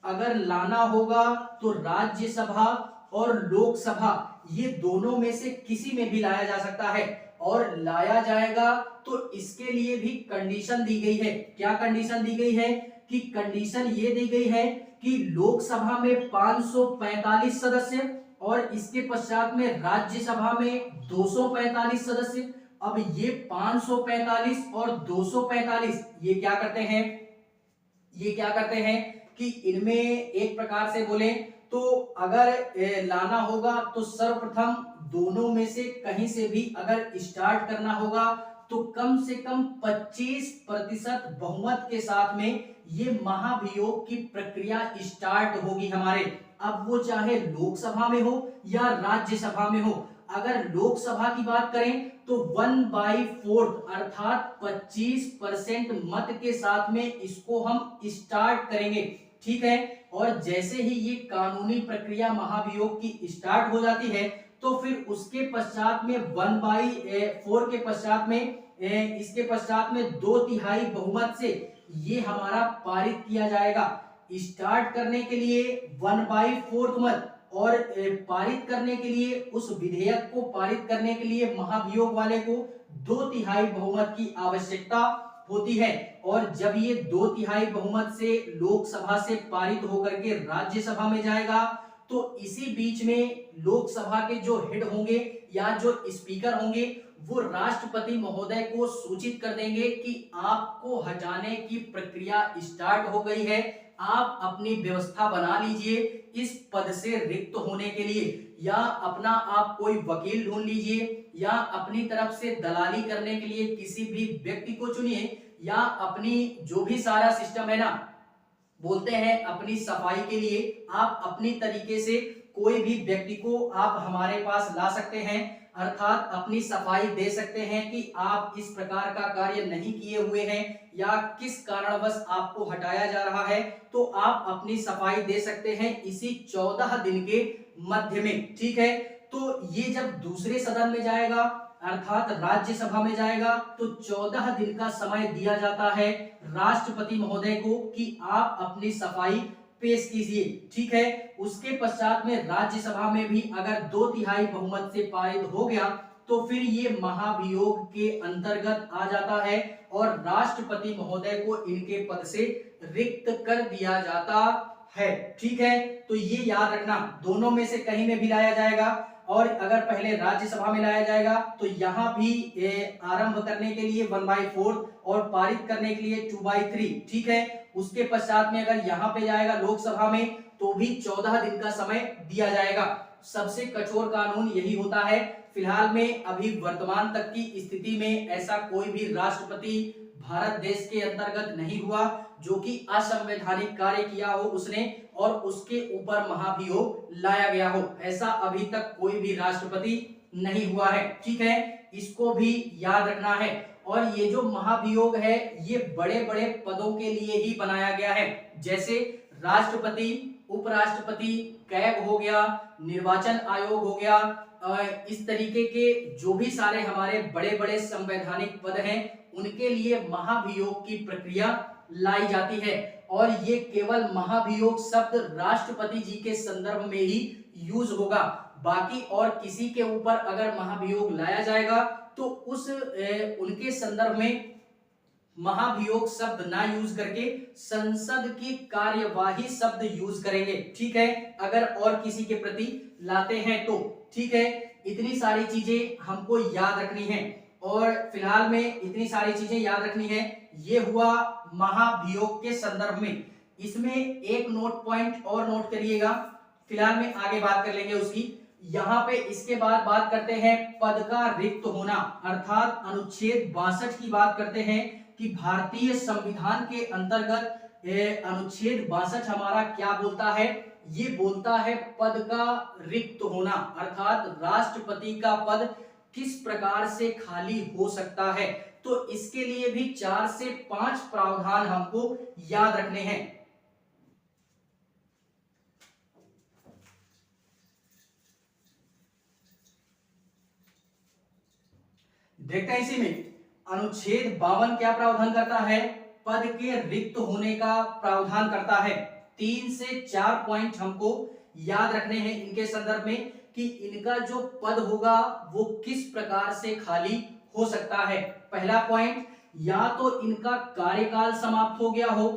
अगर लाना होगा तो राज्यसभा और लोकसभा ये दोनों में से किसी में भी लाया जा सकता है, और लाया जाएगा तो इसके लिए भी कंडीशन दी गई है। क्या कंडीशन दी गई है? कि कंडीशन ये दी गई है कि लोकसभा में 545 सदस्य और इसके पश्चात में राज्यसभा में 245 सदस्य। अब ये 545 और 245 ये क्या करते हैं? कि इनमें एक प्रकार से बोले तो अगर लाना होगा तो सर्वप्रथम दोनों में से कहीं से भी अगर स्टार्ट करना होगा तो कम से कम 25% बहुमत के साथ में ये महाभियोग की प्रक्रिया स्टार्ट होगी हमारे। अब वो चाहे लोकसभा में हो या राज्यसभा में हो। अगर लोकसभा की बात करें तो 1/4 अर्थात 25% मत के साथ में इसको हम स्टार्ट करेंगे, ठीक है। और जैसे ही ये कानूनी प्रक्रिया महाभियोग की स्टार्ट हो जाती है तो फिर उसके पश्चात में 1/4 के पश्चात में इसके पश्चात में 2/3 बहुमत से ये हमारा पारित किया जाएगा। स्टार्ट करने के लिए 1/4 मत और पारित करने के लिए उस विधेयक को पारित करने के लिए महाभियोग वाले को 2/3 बहुमत की आवश्यकता होती है। और जब ये 2/3 बहुमत से लोकसभा से पारित होकर के राज्यसभा में जाएगा तो इसी बीच में लोकसभा के जो हेड होंगे या जो स्पीकर होंगे वो राष्ट्रपति महोदय को सूचित कर देंगे कि आपको हटाने की प्रक्रिया स्टार्ट हो गई है, आप अपनी व्यवस्था बना लीजिए इस पद से रिक्त होने के लिए, या अपना आप कोई वकील ढूंढ लीजिए, या अपनी तरफ से दलाली करने के लिए किसी भी व्यक्ति को चुनिए, या अपनी जो भी सारा सिस्टम है ना, बोलते हैं अपनी सफाई के लिए आप अपनी तरीके से कोई भी व्यक्ति को आप हमारे पास ला सकते हैं, अर्थात अपनी सफाई दे सकते हैं कि आप इस प्रकार का कार्य नहीं किए हुए हैं या किस कारणवश आपको हटाया जा रहा है, तो आप अपनी सफाई दे सकते हैं इसी 14 दिन के मध्य में, ठीक है। तो ये जब दूसरे सदन में जाएगा अर्थात राज्यसभा में जाएगा तो 14 दिन का समय दिया जाता है राष्ट्रपति महोदय को कि आप अपनी सफाई पेश कीजिए, ठीक है। उसके पश्चात में राज्यसभा में भी अगर 2/3 बहुमत से पारित हो गया तो फिर ये महाभियोग के अंतर्गत आ जाता है और राष्ट्रपति महोदय को इनके पद से रिक्त कर दिया जाता है, ठीक है। तो ये याद रखना दोनों में से कहीं में भी लाया जाएगा, और अगर पहले राज्यसभा में लाया जाएगा तो यहाँ भी आरंभ करने के लिए 1/4 और पारित करने के लिए 2/3, ठीक है। उसके पश्चात में अगर यहाँ पे जाएगा लोकसभा में तो भी 14 दिन का समय दिया जाएगा। सबसे कठोर कानून यही होता है। फिलहाल में अभी वर्तमान तक की स्थिति में ऐसा कोई भी राष्ट्रपति भारत देश के अंतर्गत नहीं हुआ जो कि असंवैधानिक कार्य किया हो उसने और उसके ऊपर महाभियोग लाया गया हो, ऐसा अभी तक कोई भी राष्ट्रपति नहीं हुआ है, ठीक है। इसको भी याद रखना है। और ये जो महाभियोग है ये बड़े बड़े पदों के लिए ही बनाया गया है, जैसे राष्ट्रपति, उपराष्ट्रपति, कैग हो गया, निर्वाचन आयोग हो गया, इस तरीके के जो भी सारे हमारे बड़े बड़े संवैधानिक पद हैं उनके लिए महाभियोग की प्रक्रिया लाई जाती है। और ये केवल महाभियोग शब्द राष्ट्रपति जी के संदर्भ में ही यूज होगा, बाकी और किसी के ऊपर अगर महाभियोग लाया जाएगा तो उस उनके संदर्भ में महाभियोग शब्द ना यूज करके संसद की कार्यवाही शब्द यूज करेंगे, ठीक है, अगर और किसी के प्रति लाते हैं तो, ठीक है। इतनी सारी चीजें हमको याद रखनी है और फिलहाल में इतनी सारी चीजें याद रखनी है। ये हुआ महाभियोग के संदर्भ में। इसमें एक नोट पॉइंट और नोट करिएगा, फिलहाल में आगे बात कर लेंगे उसकी। यहाँ पे इसके बाद बात करते हैं पद का रिक्त होना, अर्थात अनुच्छेद 62 की बात करते हैं कि भारतीय संविधान के अंतर्गत अनुच्छेद 62 हमारा क्या बोलता है। ये बोलता है पद का रिक्त होना, अर्थात राष्ट्रपति का पद किस प्रकार से खाली हो सकता है। तो इसके लिए भी 4 से 5 प्रावधान हमको याद रखने हैं। देखते हैं इसी में अनुच्छेद 52 क्या प्रावधान करता है, पद के रिक्त होने का प्रावधान करता है। 3 से 4 पॉइंट हमको याद रखने हैं इनके संदर्भ में कि इनका जो पद होगा वो किस प्रकार से खाली हो सकता है। पहला पॉइंट, या तो इनका कार्यकाल समाप्त हो गया हो,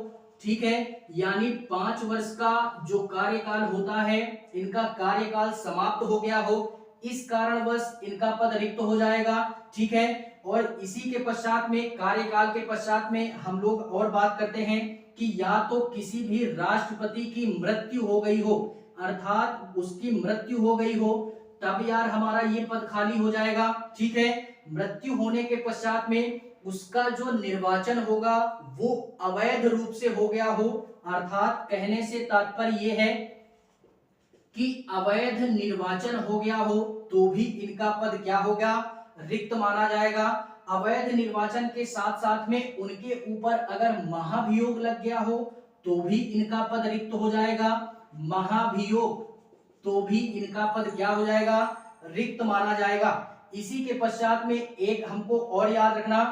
ठीक है, यानी 5 वर्ष का जो कार्यकाल होता है इनका कार्यकाल समाप्त हो गया हो, इस कारणवश इनका पद रिक्त हो जाएगा, ठीक है। और इसी के पश्चात में कार्यकाल के पश्चात में हम लोग और बात करते हैं कि या तो किसी भी राष्ट्रपति की मृत्यु हो गई हो, अर्थात उसकी मृत्यु हो गई हो, तब यार हमारा ये पद खाली हो जाएगा। ठीक है, मृत्यु होने के पश्चात में उसका जो निर्वाचन होगा वो अवैध रूप से हो गया हो, अर्थात कहने से तात्पर्य ये है कि अवैध निर्वाचन हो गया हो तो भी इनका पद क्या होगा, रिक्त माना जाएगा। अवैध निर्वाचन के साथ साथ में उनके ऊपर अगर महाभियोग लग गया हो तो भी इनका पद रिक्त हो जाएगा। महाभियोग, तो भी इनका पद क्या हो जाएगा, रिक्त माना जाएगा। इसी के पश्चात में एक हमको और याद रखना,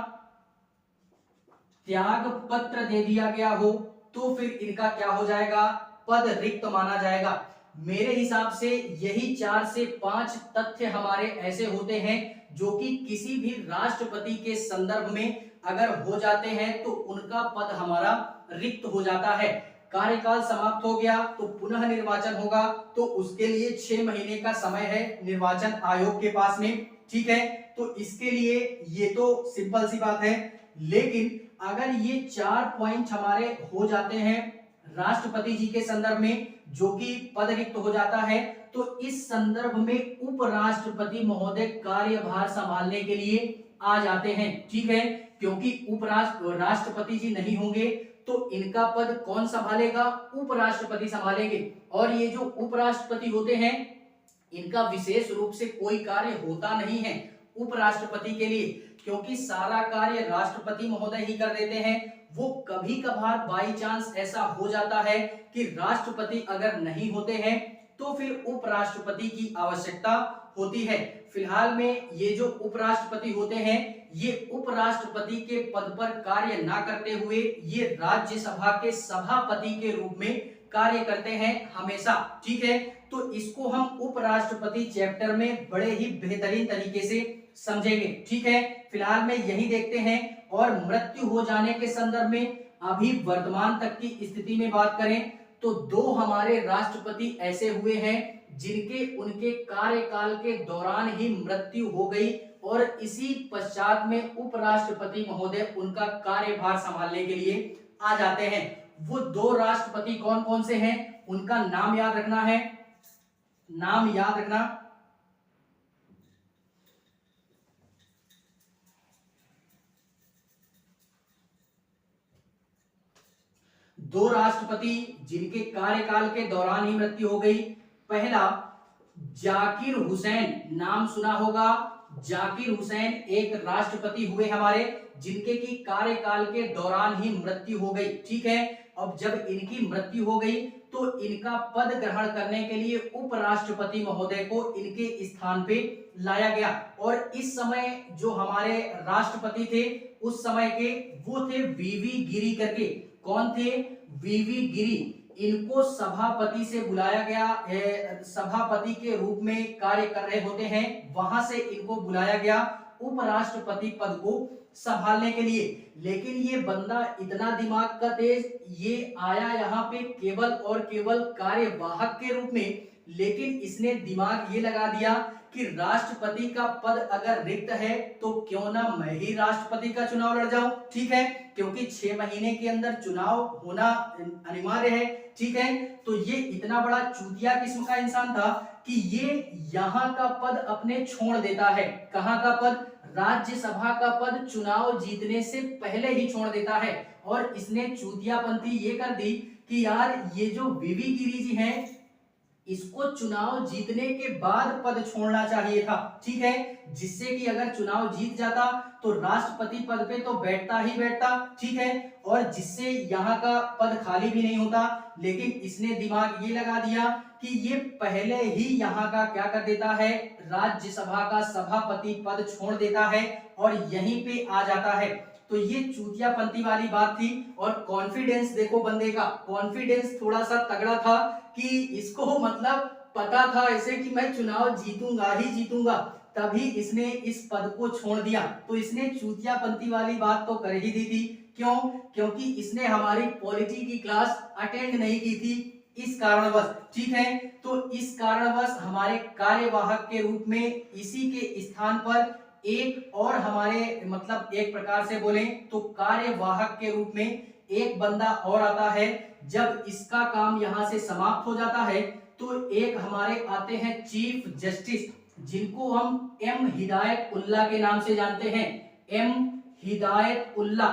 त्याग पत्र दे दिया गया हो तो फिर इनका क्या हो जाएगा, पद रिक्त माना जाएगा। मेरे हिसाब से यही 4 से 5 तथ्य हमारे ऐसे होते हैं जो कि किसी भी राष्ट्रपति के संदर्भ में अगर हो जाते हैं तो उनका पद हमारा रिक्त हो जाता है। कार्यकाल समाप्त हो गया तो पुनः निर्वाचन होगा, तो उसके लिए 6 महीने का समय है निर्वाचन आयोग के पास में। ठीक है, तो इसके लिए ये तो सिंपल सी बात है। लेकिन अगर ये 4 पॉइंट हमारे हो जाते हैं राष्ट्रपति जी के संदर्भ में, जो कि पद रिक्त हो जाता है, तो इस संदर्भ में उपराष्ट्रपति महोदय कार्यभार संभालने के लिए आ जाते हैं। ठीक है, क्योंकि राष्ट्रपति जी नहीं होंगे तो इनका पद कौन संभालेगा, उपराष्ट्रपति संभालेंगे। और ये जो उपराष्ट्रपति होते हैं इनका विशेष रूप से कोई कार्य होता नहीं है उपराष्ट्रपति के लिए, क्योंकि सारा कार्य राष्ट्रपति महोदय ही कर देते हैं। वो कभी कभार बाई चांस ऐसा हो जाता है कि राष्ट्रपति अगर नहीं होते हैं तो फिर उपराष्ट्रपति की आवश्यकता होती है। फिलहाल में ये जो उपराष्ट्रपति होते हैं ये उपराष्ट्रपति के पद पर कार्य ना करते हुए ये राज्यसभा के सभापति के रूप में कार्य करते हैं हमेशा। ठीक है, तो इसको हम उपराष्ट्रपति चैप्टर में बड़े ही बेहतरीन तरीके से समझेंगे। ठीक है, फिलहाल में यही देखते हैं। और मृत्यु हो जाने के संदर्भ में अभी वर्तमान तक की स्थिति में बात करें तो 2 हमारे राष्ट्रपति ऐसे हुए हैं जिनके उनके कार्यकाल के दौरान ही मृत्यु हो गई और इसी पश्चात में उपराष्ट्रपति महोदय उनका कार्यभार संभालने के लिए आ जाते हैं। वो 2 राष्ट्रपति कौन कौन से हैं उनका नाम याद रखना है, नाम याद रखना। दो राष्ट्रपति जिनके कार्यकाल के दौरान ही मृत्यु हो गई। पहला जाकिर हुसैन, नाम सुना होगा, जाकिर हुसैन एक राष्ट्रपति हुए हमारे जिनके की कार्यकाल के दौरान ही मृत्यु हो गई। ठीक है, अब जब इनकी मृत्यु हो गई तो इनका पद ग्रहण करने के लिए उपराष्ट्रपति महोदय को इनके स्थान पे लाया गया। और इस समय जो हमारे राष्ट्रपति थे उस समय के वो थे वीवी गिरी करके। कौन थे? वीवी गिरी। इनको सभापति से बुलाया गया, सभापति के रूप में कार्य कर रहे होते हैं, वहां से इनको बुलाया गया उपराष्ट्रपति पद को संभालने के लिए। लेकिन ये बंदा इतना दिमाग का तेज, ये आया यहाँ पे केवल और केवल कार्यवाहक के रूप में, लेकिन इसने दिमाग ये लगा दिया कि राष्ट्रपति का पद अगर रिक्त है तो क्यों ना मैं ही राष्ट्रपति का चुनाव लड़ जाऊं। ठीक है, क्योंकि 6 महीने के अंदर चुनाव होना अनिवार्य है। ठीक है, तो ये इतना बड़ा चूतिया किस्म का इंसान था कि ये यहाँ का पद अपने छोड़ देता है। कहाँ का पद? राज्यसभा का पद चुनाव जीतने से पहले ही छोड़ देता है। और इसने चूतियापंथी ये कर दी कि यार ये जो वीवी गिरी जी हैं इसको चुनाव जीतने के बाद पद छोड़ना चाहिए था। ठीक है, जिससे कि अगर चुनाव जीत जाता तो राष्ट्रपति पद पे तो बैठता ही बैठता। ठीक है, और जिससे यहाँ का पद खाली भी नहीं होता। लेकिन इसने दिमाग ये लगा दिया कि ये पहले ही यहाँ का क्या कर देता है, राज्यसभा का सभापति पद छोड़ देता है और यहीं पे आ जाता है। तो ये चूतियापंथी वाली बात थी। और कॉन्फिडेंस देखो बंदे का, कॉन्फिडेंस थोड़ा सा तगड़ा था कि इसको मतलब पता था ऐसे कि मैं चुनाव जीतूंगा ही जीतूंगा, तभी इसने इस पद को छोड़ दिया। तो इसने चूतियापंथी वाली बात तो कर ही दी थी। क्यों? क्योंकि इसने हमारी पॉलिटी की क्लास अटेंड नहीं की थी, इस कारणवश। ठीक है, तो इस कारणवश हमारे कार्यवाहक के रूप में इसी के स्थान पर एक और हमारे मतलब एक प्रकार से बोलें तो कार्यवाहक के रूप में एक बंदा और आता है। जब इसका काम यहां से समाप्त हो जाता है तो एक हमारे आते हैं चीफ जस्टिस, जिनको हम एम हिदायत उल्ला के नाम से जानते हैं। एम हिदायत उल्ला,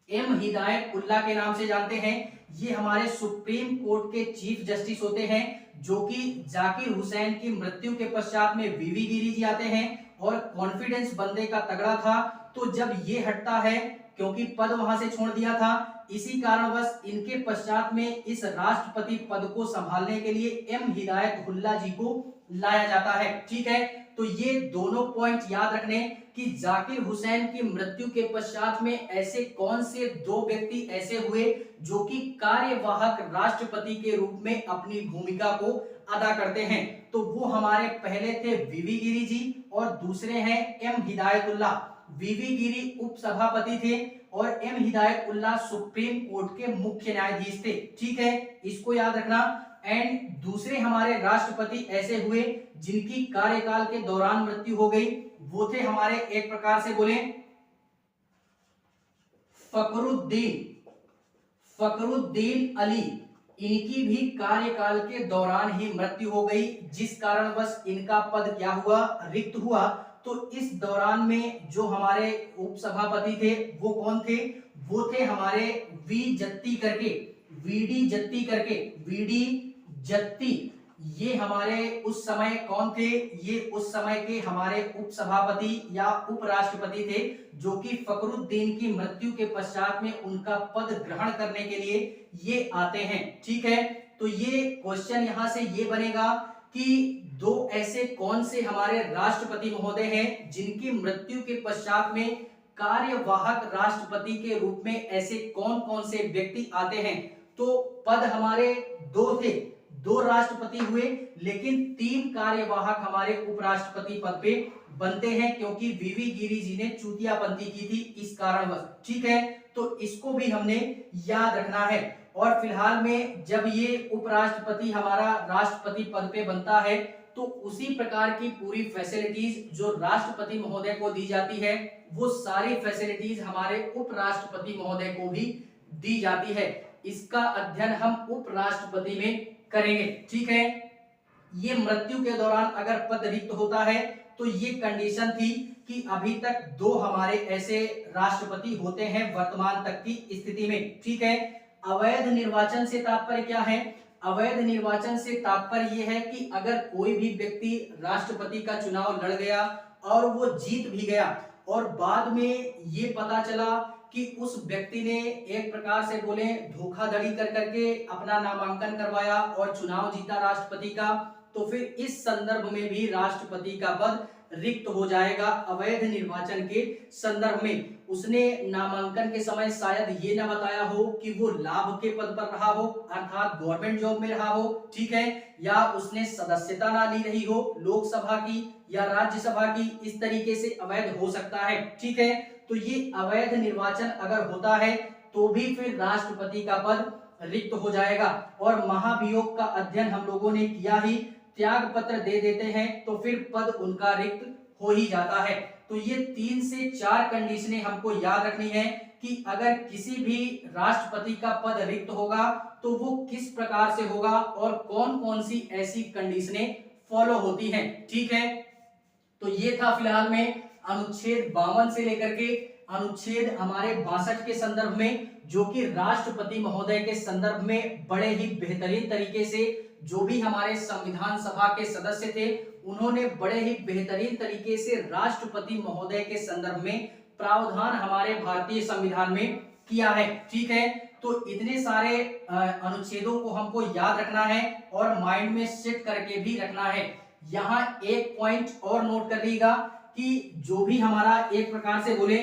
एम हिदायत उल्ला के नाम से जानते हैं। ये हमारे सुप्रीम कोर्ट के चीफ जस्टिस होते हैं, जो कि जाकिर हुसैन की मृत्यु के पश्चात में वीवी गिरी जी आते हैं। और कॉन्फिडेंस बंदे का तगड़ा था, तो जब ये हटता है, क्योंकि पद वहां से छोड़ दिया था, इसी कारणवश इनके पश्चात में इस राष्ट्रपति पद को संभालने के लिए एम हिदायत उल्ला जी को लाया जाता है। ठीक है, तो ये दोनों पॉइंट याद रखने कि जाकिर हुसैन की मृत्यु के पश्चात में ऐसे कौन से दो व्यक्ति ऐसे हुए जो कि कार्यवाहक राष्ट्रपति के रूप में अपनी भूमिका को अदा करते हैं। तो वो हमारे पहले थे वीवी गिरी जी और दूसरे हैं एम हिदायतुल्ला। वीवी गिरी उपसभापति थे और एम हिदायतुल्ला सुप्रीम कोर्ट के मुख्य न्यायाधीश थे। ठीक है, इसको याद रखना। एंड दूसरे हमारे राष्ट्रपति ऐसे हुए जिनकी कार्यकाल के दौरान मृत्यु हो गई, वो थे हमारे एक प्रकार से बोले फखरुद्दीन अली। इनकी भी कार्यकाल के दौरान ही मृत्यु हो गई, जिस कारणवश इनका पद क्या हुआ, रिक्त हुआ। तो इस दौरान में जो हमारे उपसभापति थे वो कौन थे, वो थे हमारे वीडी जत्ती। ये हमारे उस समय कौन थे, ये उस समय के हमारे उपसभापति या उपराष्ट्रपति थे, जो कि फखरुद्दीन की मृत्यु के पश्चात में उनका पद ग्रहण करने के लिए ये आते हैं। ठीक है, तो ये क्वेश्चन यहां से ये बनेगा कि दो ऐसे कौन से हमारे राष्ट्रपति महोदय हैं जिनकी मृत्यु के पश्चात में कार्यवाहक राष्ट्रपति के रूप में ऐसे कौन कौन से व्यक्ति आते हैं। तो पद हमारे दो थे, दो राष्ट्रपति हुए, लेकिन तीन कार्यवाहक हमारे उपराष्ट्रपति पद पे बनते हैं, क्योंकि वीवी गिरी जी ने चूतियापंथी की थी इस कारणवश। ठीक है, तो इसको भी हमने याद रखना है। और फिलहाल में जब ये उपराष्ट्रपति हमारा राष्ट्रपति पद पे बनता है, तो उसी प्रकार की पूरी फैसिलिटीज जो राष्ट्रपति महोदय को दी जाती है, वो सारी फैसिलिटीज हमारे उपराष्ट्रपति महोदय को भी दी जाती है। इसका अध्ययन हम उपराष्ट्रपति में करेंगे। ठीक है, ये मृत्यु के दौरान अगर पद रिक्त होता है तो ये कंडीशन थी कि अभी तक दो हमारे ऐसे राष्ट्रपति होते हैं वर्तमान तक की स्थिति में। ठीक है, अवैध निर्वाचन से तात्पर्य क्या है? अवैध निर्वाचन से तात्पर्य यह है कि अगर कोई भी व्यक्ति राष्ट्रपति का चुनाव लड़ गया और वो जीत भी गया और बाद में ये पता चला कि उस व्यक्ति ने एक प्रकार से बोले धोखाधड़ी कर करके अपना नामांकन करवाया और चुनाव जीता राष्ट्रपति का, तो फिर इस संदर्भ में भी राष्ट्रपति का पद रिक्त हो जाएगा। अवैध निर्वाचन के संदर्भ में उसने नामांकन के समय शायद ये न बताया हो कि वो लाभ के पद पर रहा हो, अर्थात गवर्नमेंट जॉब में रहा हो। ठीक है, या उसने सदस्यता ना ली रही हो लोकसभा की या राज्यसभा की, इस तरीके से अवैध हो सकता है। ठीक है, तो ये अवैध निर्वाचन अगर होता है तो भी फिर राष्ट्रपति का पद रिक्त हो जाएगा। और महाभियोग का अध्ययन हम लोगों ने किया ही, त्याग पत्र दे देते हैं तो फिर पद उनका रिक्त हो ही जाता है। तो ये 3 से 4 कंडीशनें हमको याद रखनी है कि अगर किसी भी राष्ट्रपति का पद रिक्त होगा तो वो किस प्रकार से होगा और कौन कौन सी ऐसी कंडीशनें फॉलो होती हैं। ठीक है, तो ये था फिलहाल में अनुच्छेद 52 से लेकर के अनुच्छेद हमारे 62 के संदर्भ में, जो कि राष्ट्रपति महोदय के संदर्भ में बड़े ही बेहतरीन तरीके से जो भी हमारे संविधान सभा के सदस्य थे उन्होंने बड़े ही बेहतरीन तरीके से राष्ट्रपति महोदय के संदर्भ में प्रावधान हमारे भारतीय संविधान में किया है। ठीक है, तो इतने सारे अनुच्छेदों को हमको याद रखना है और माइंड में सेट करके भी रखना है। यहाँ एक पॉइंट और नोट कर लीजिएगा कि जो भी हमारा एक प्रकार से बोले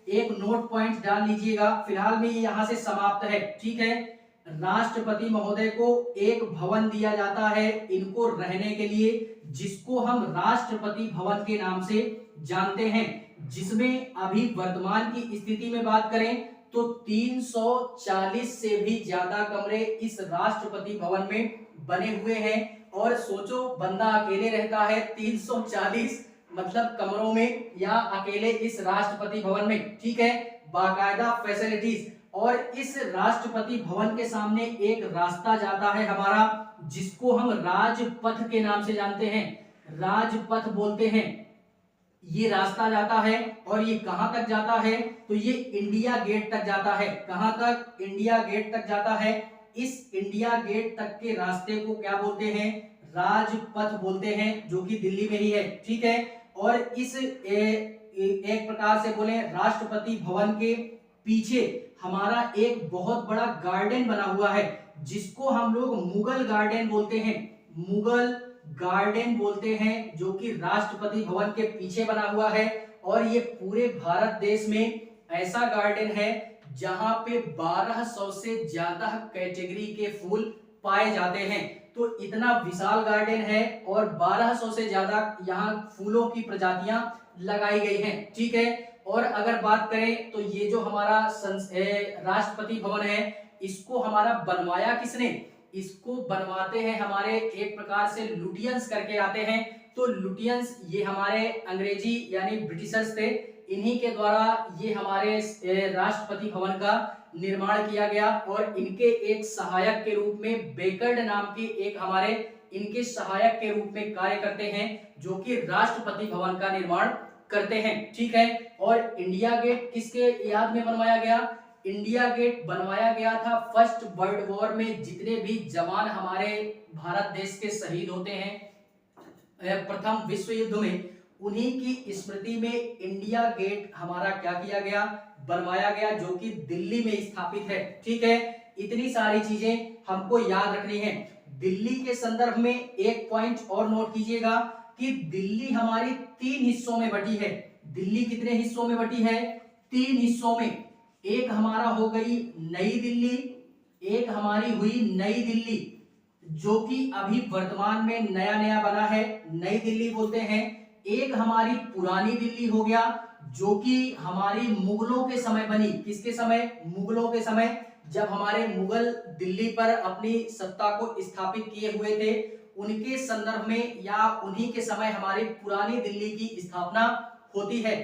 एक नोट पॉइंट डाल लीजिएगा। फिलहाल में ये यहाँ से समाप्त है। ठीक है, राष्ट्रपति महोदय को एक भवन दिया जाता है इनको रहने के लिए, जिसको हम राष्ट्रपति भवन के नाम से जानते हैं, जिसमें अभी वर्तमान की स्थिति में बात करें तो 340 से भी ज्यादा कमरे इस राष्ट्रपति भवन में बने हुए हैं। और सोचो बंदा अकेले रहता है 340 मतलब कमरों में या अकेले इस राष्ट्रपति भवन में। ठीक है, बाकायदा फैसिलिटीज और इस राष्ट्रपति भवन के सामने एक रास्ता जाता है हमारा, जिसको हम राजपथ के नाम से जानते हैं, राजपथ बोलते हैं। ये रास्ता जाता है और ये कहां तक जाता है, तो ये इंडिया गेट तक जाता है। कहां तक? इंडिया गेट तक जाता है। इस इंडिया गेट तक के रास्ते को क्या बोलते हैं? राजपथ बोलते हैं, जो कि दिल्ली में ही है, ठीक है। और इस एक प्रकार से बोले राष्ट्रपति भवन के पीछे हमारा एक बहुत बड़ा गार्डन बना हुआ है, जिसको हम लोग मुगल गार्डन बोलते हैं, मुगल गार्डन बोलते हैं, जो कि राष्ट्रपति भवन के पीछे बना हुआ है। और ये पूरे भारत देश में ऐसा गार्डन है जहां पे 1200 से ज्यादा कैटेगरी के फूल पाए जाते हैं। तो इतना विशाल गार्डन है और 1200 से ज्यादा यहाँ फूलों की प्रजातियां लगाई गई हैं, ठीक है। और अगर बात करें तो ये जो हमारा राष्ट्रपति भवन है, इसको हमारा बनवाया किसने? इसको बनवाते हैं हमारे एक प्रकार से लुटियंस करके आते हैं। तो लुटियंस ये हमारे अंग्रेजी यानी ब्रिटिशर्स थे, इन्हीं के द्वारा ये हमारे राष्ट्रपति भवन का निर्माण किया गया। और इनके एक सहायक के रूप में बेकर्ड नाम के एक हमारे इनके सहायक के रूप में कार्य करते हैं, जो कि राष्ट्रपति भवन का निर्माण करते हैं, ठीक है। और इंडिया गेट किसके याद में बनवाया गया? इंडिया गेट बनवाया गया था फर्स्ट वर्ल्ड वॉर में जितने भी जवान हमारे भारत देश के शहीद होते हैं प्रथम विश्व युद्ध में, उन्हीं की स्मृति में इंडिया गेट हमारा क्या किया गया? बनवाया गया, जो कि दिल्ली में स्थापित है, ठीक है। इतनी सारी चीजें हमको याद रखनी है। दिल्ली के संदर्भ में एक पॉइंट और नोट कीजिएगा कि दिल्ली हमारी 3 हिस्सों में बटी है। दिल्ली कितने हिस्सों में बटी है? 3 हिस्सों में। एक हमारा हो गई नई दिल्ली, एक हमारी हुई नई दिल्ली, जो कि अभी वर्तमान में नया नया बना है, नई दिल्ली बोलते हैं। एक हमारी पुरानी दिल्ली हो गया, जो कि हमारी मुगलों के समय बनी। किसके समय? मुगलों के समय, जब हमारे मुगल दिल्ली पर अपनी सत्ता को स्थापित किए हुए थे, उनके संदर्भ में या उन्हीं के समय हमारी पुरानी दिल्ली की स्थापना होती है।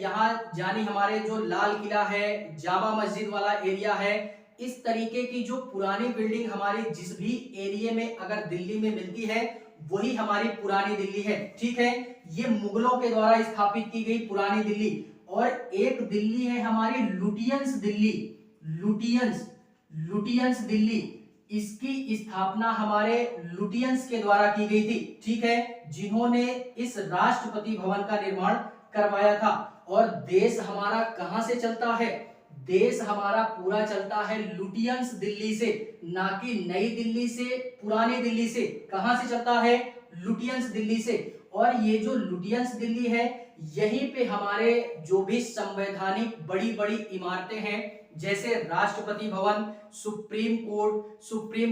यहाँ जानी हमारे जो लाल किला है, जामा मस्जिद वाला एरिया है, इस तरीके की जो पुरानी बिल्डिंग हमारी जिस भी एरिया में अगर दिल्ली में मिलती है, वही हमारी पुरानी दिल्ली है, ठीक है। ये मुगलों के द्वारा स्थापित की गई पुरानी दिल्ली। और एक दिल्ली है हमारी लुटियंस दिल्ली, लुटियंस दिल्ली, इसकी स्थापना हमारे लुटियंस के द्वारा की गई थी, ठीक है, जिन्होंने इस राष्ट्रपति भवन का निर्माण करवाया था। और देश हमारा कहां से चलता है? देश हमारा पूरा चलता है लुटियंस दिल्ली से, ना कि नई दिल्ली से, पुरानी दिल्ली से। कहां से चलता है? लुटियंस दिल्ली से। और ये जो लुटियंस दिल्ली है, यहीं पे हमारे जो भी संवैधानिक बड़ी बड़ी इमारतें हैं, जैसे राष्ट्रपति भवन, सुप्रीम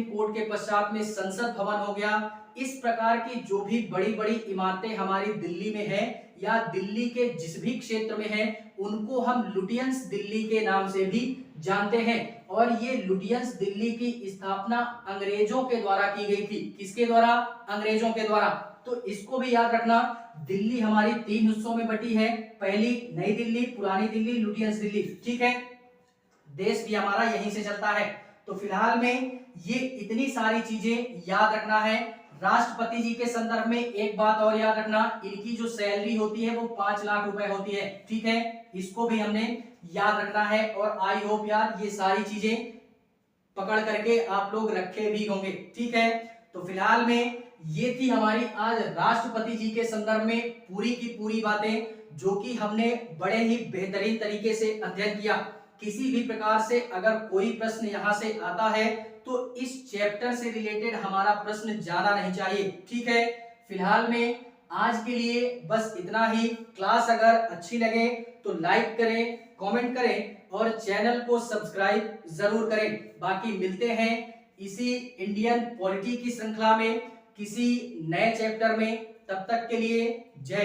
कोर्ट के पश्चात में संसद भवन हो गया, इस प्रकार की जो भी बड़ी बड़ी इमारतें हमारी दिल्ली में है या दिल्ली के जिस भी क्षेत्र में है, उनको हम लुटियंस दिल्ली के नाम से भी जानते हैं। और ये लुटियंस दिल्ली की स्थापना अंग्रेजों के द्वारा की गई थी। किसके द्वारा? अंग्रेजों के द्वारा। तो इसको भी याद रखना, दिल्ली हमारी 3 हिस्सों में बटी है, पहली नई दिल्ली, पुरानी दिल्ली, लुटियंस दिल्ली, ठीक है। देश भी हमारा यहीं से चलता है। तो फिलहाल में ये इतनी सारी चीजें याद रखना है। राष्ट्रपति जी के संदर्भ में एक बात और याद रखना, इनकी जो सैलरी होती है वो 5 लाख रुपए होती है, ठीक है, इसको भी हमने याद रखना है। और आई होप यार ये सारी चीजें पकड़ करके आप लोग रखे भी होंगे, ठीक है। तो फिलहाल में ये थी हमारी आज राष्ट्रपति जी के संदर्भ में पूरी की पूरी बातें, जो कि हमने बड़े ही बेहतरीन तरीके से अध्ययन किया। किसी भी प्रकार से अगर कोई प्रश्न यहाँ से आता है तो इस चैप्टर से रिलेटेड हमारा प्रश्न जाना नहीं चाहिए, ठीक है। फिलहाल में आज के लिए बस इतना ही। क्लास अगर अच्छी लगे तो लाइक करें, कमेंट करें और चैनल को सब्सक्राइब जरूर करें। बाकी मिलते हैं इसी इंडियन पॉलिटी की श्रृंखला में किसी नए चैप्टर में। तब तक के लिए जय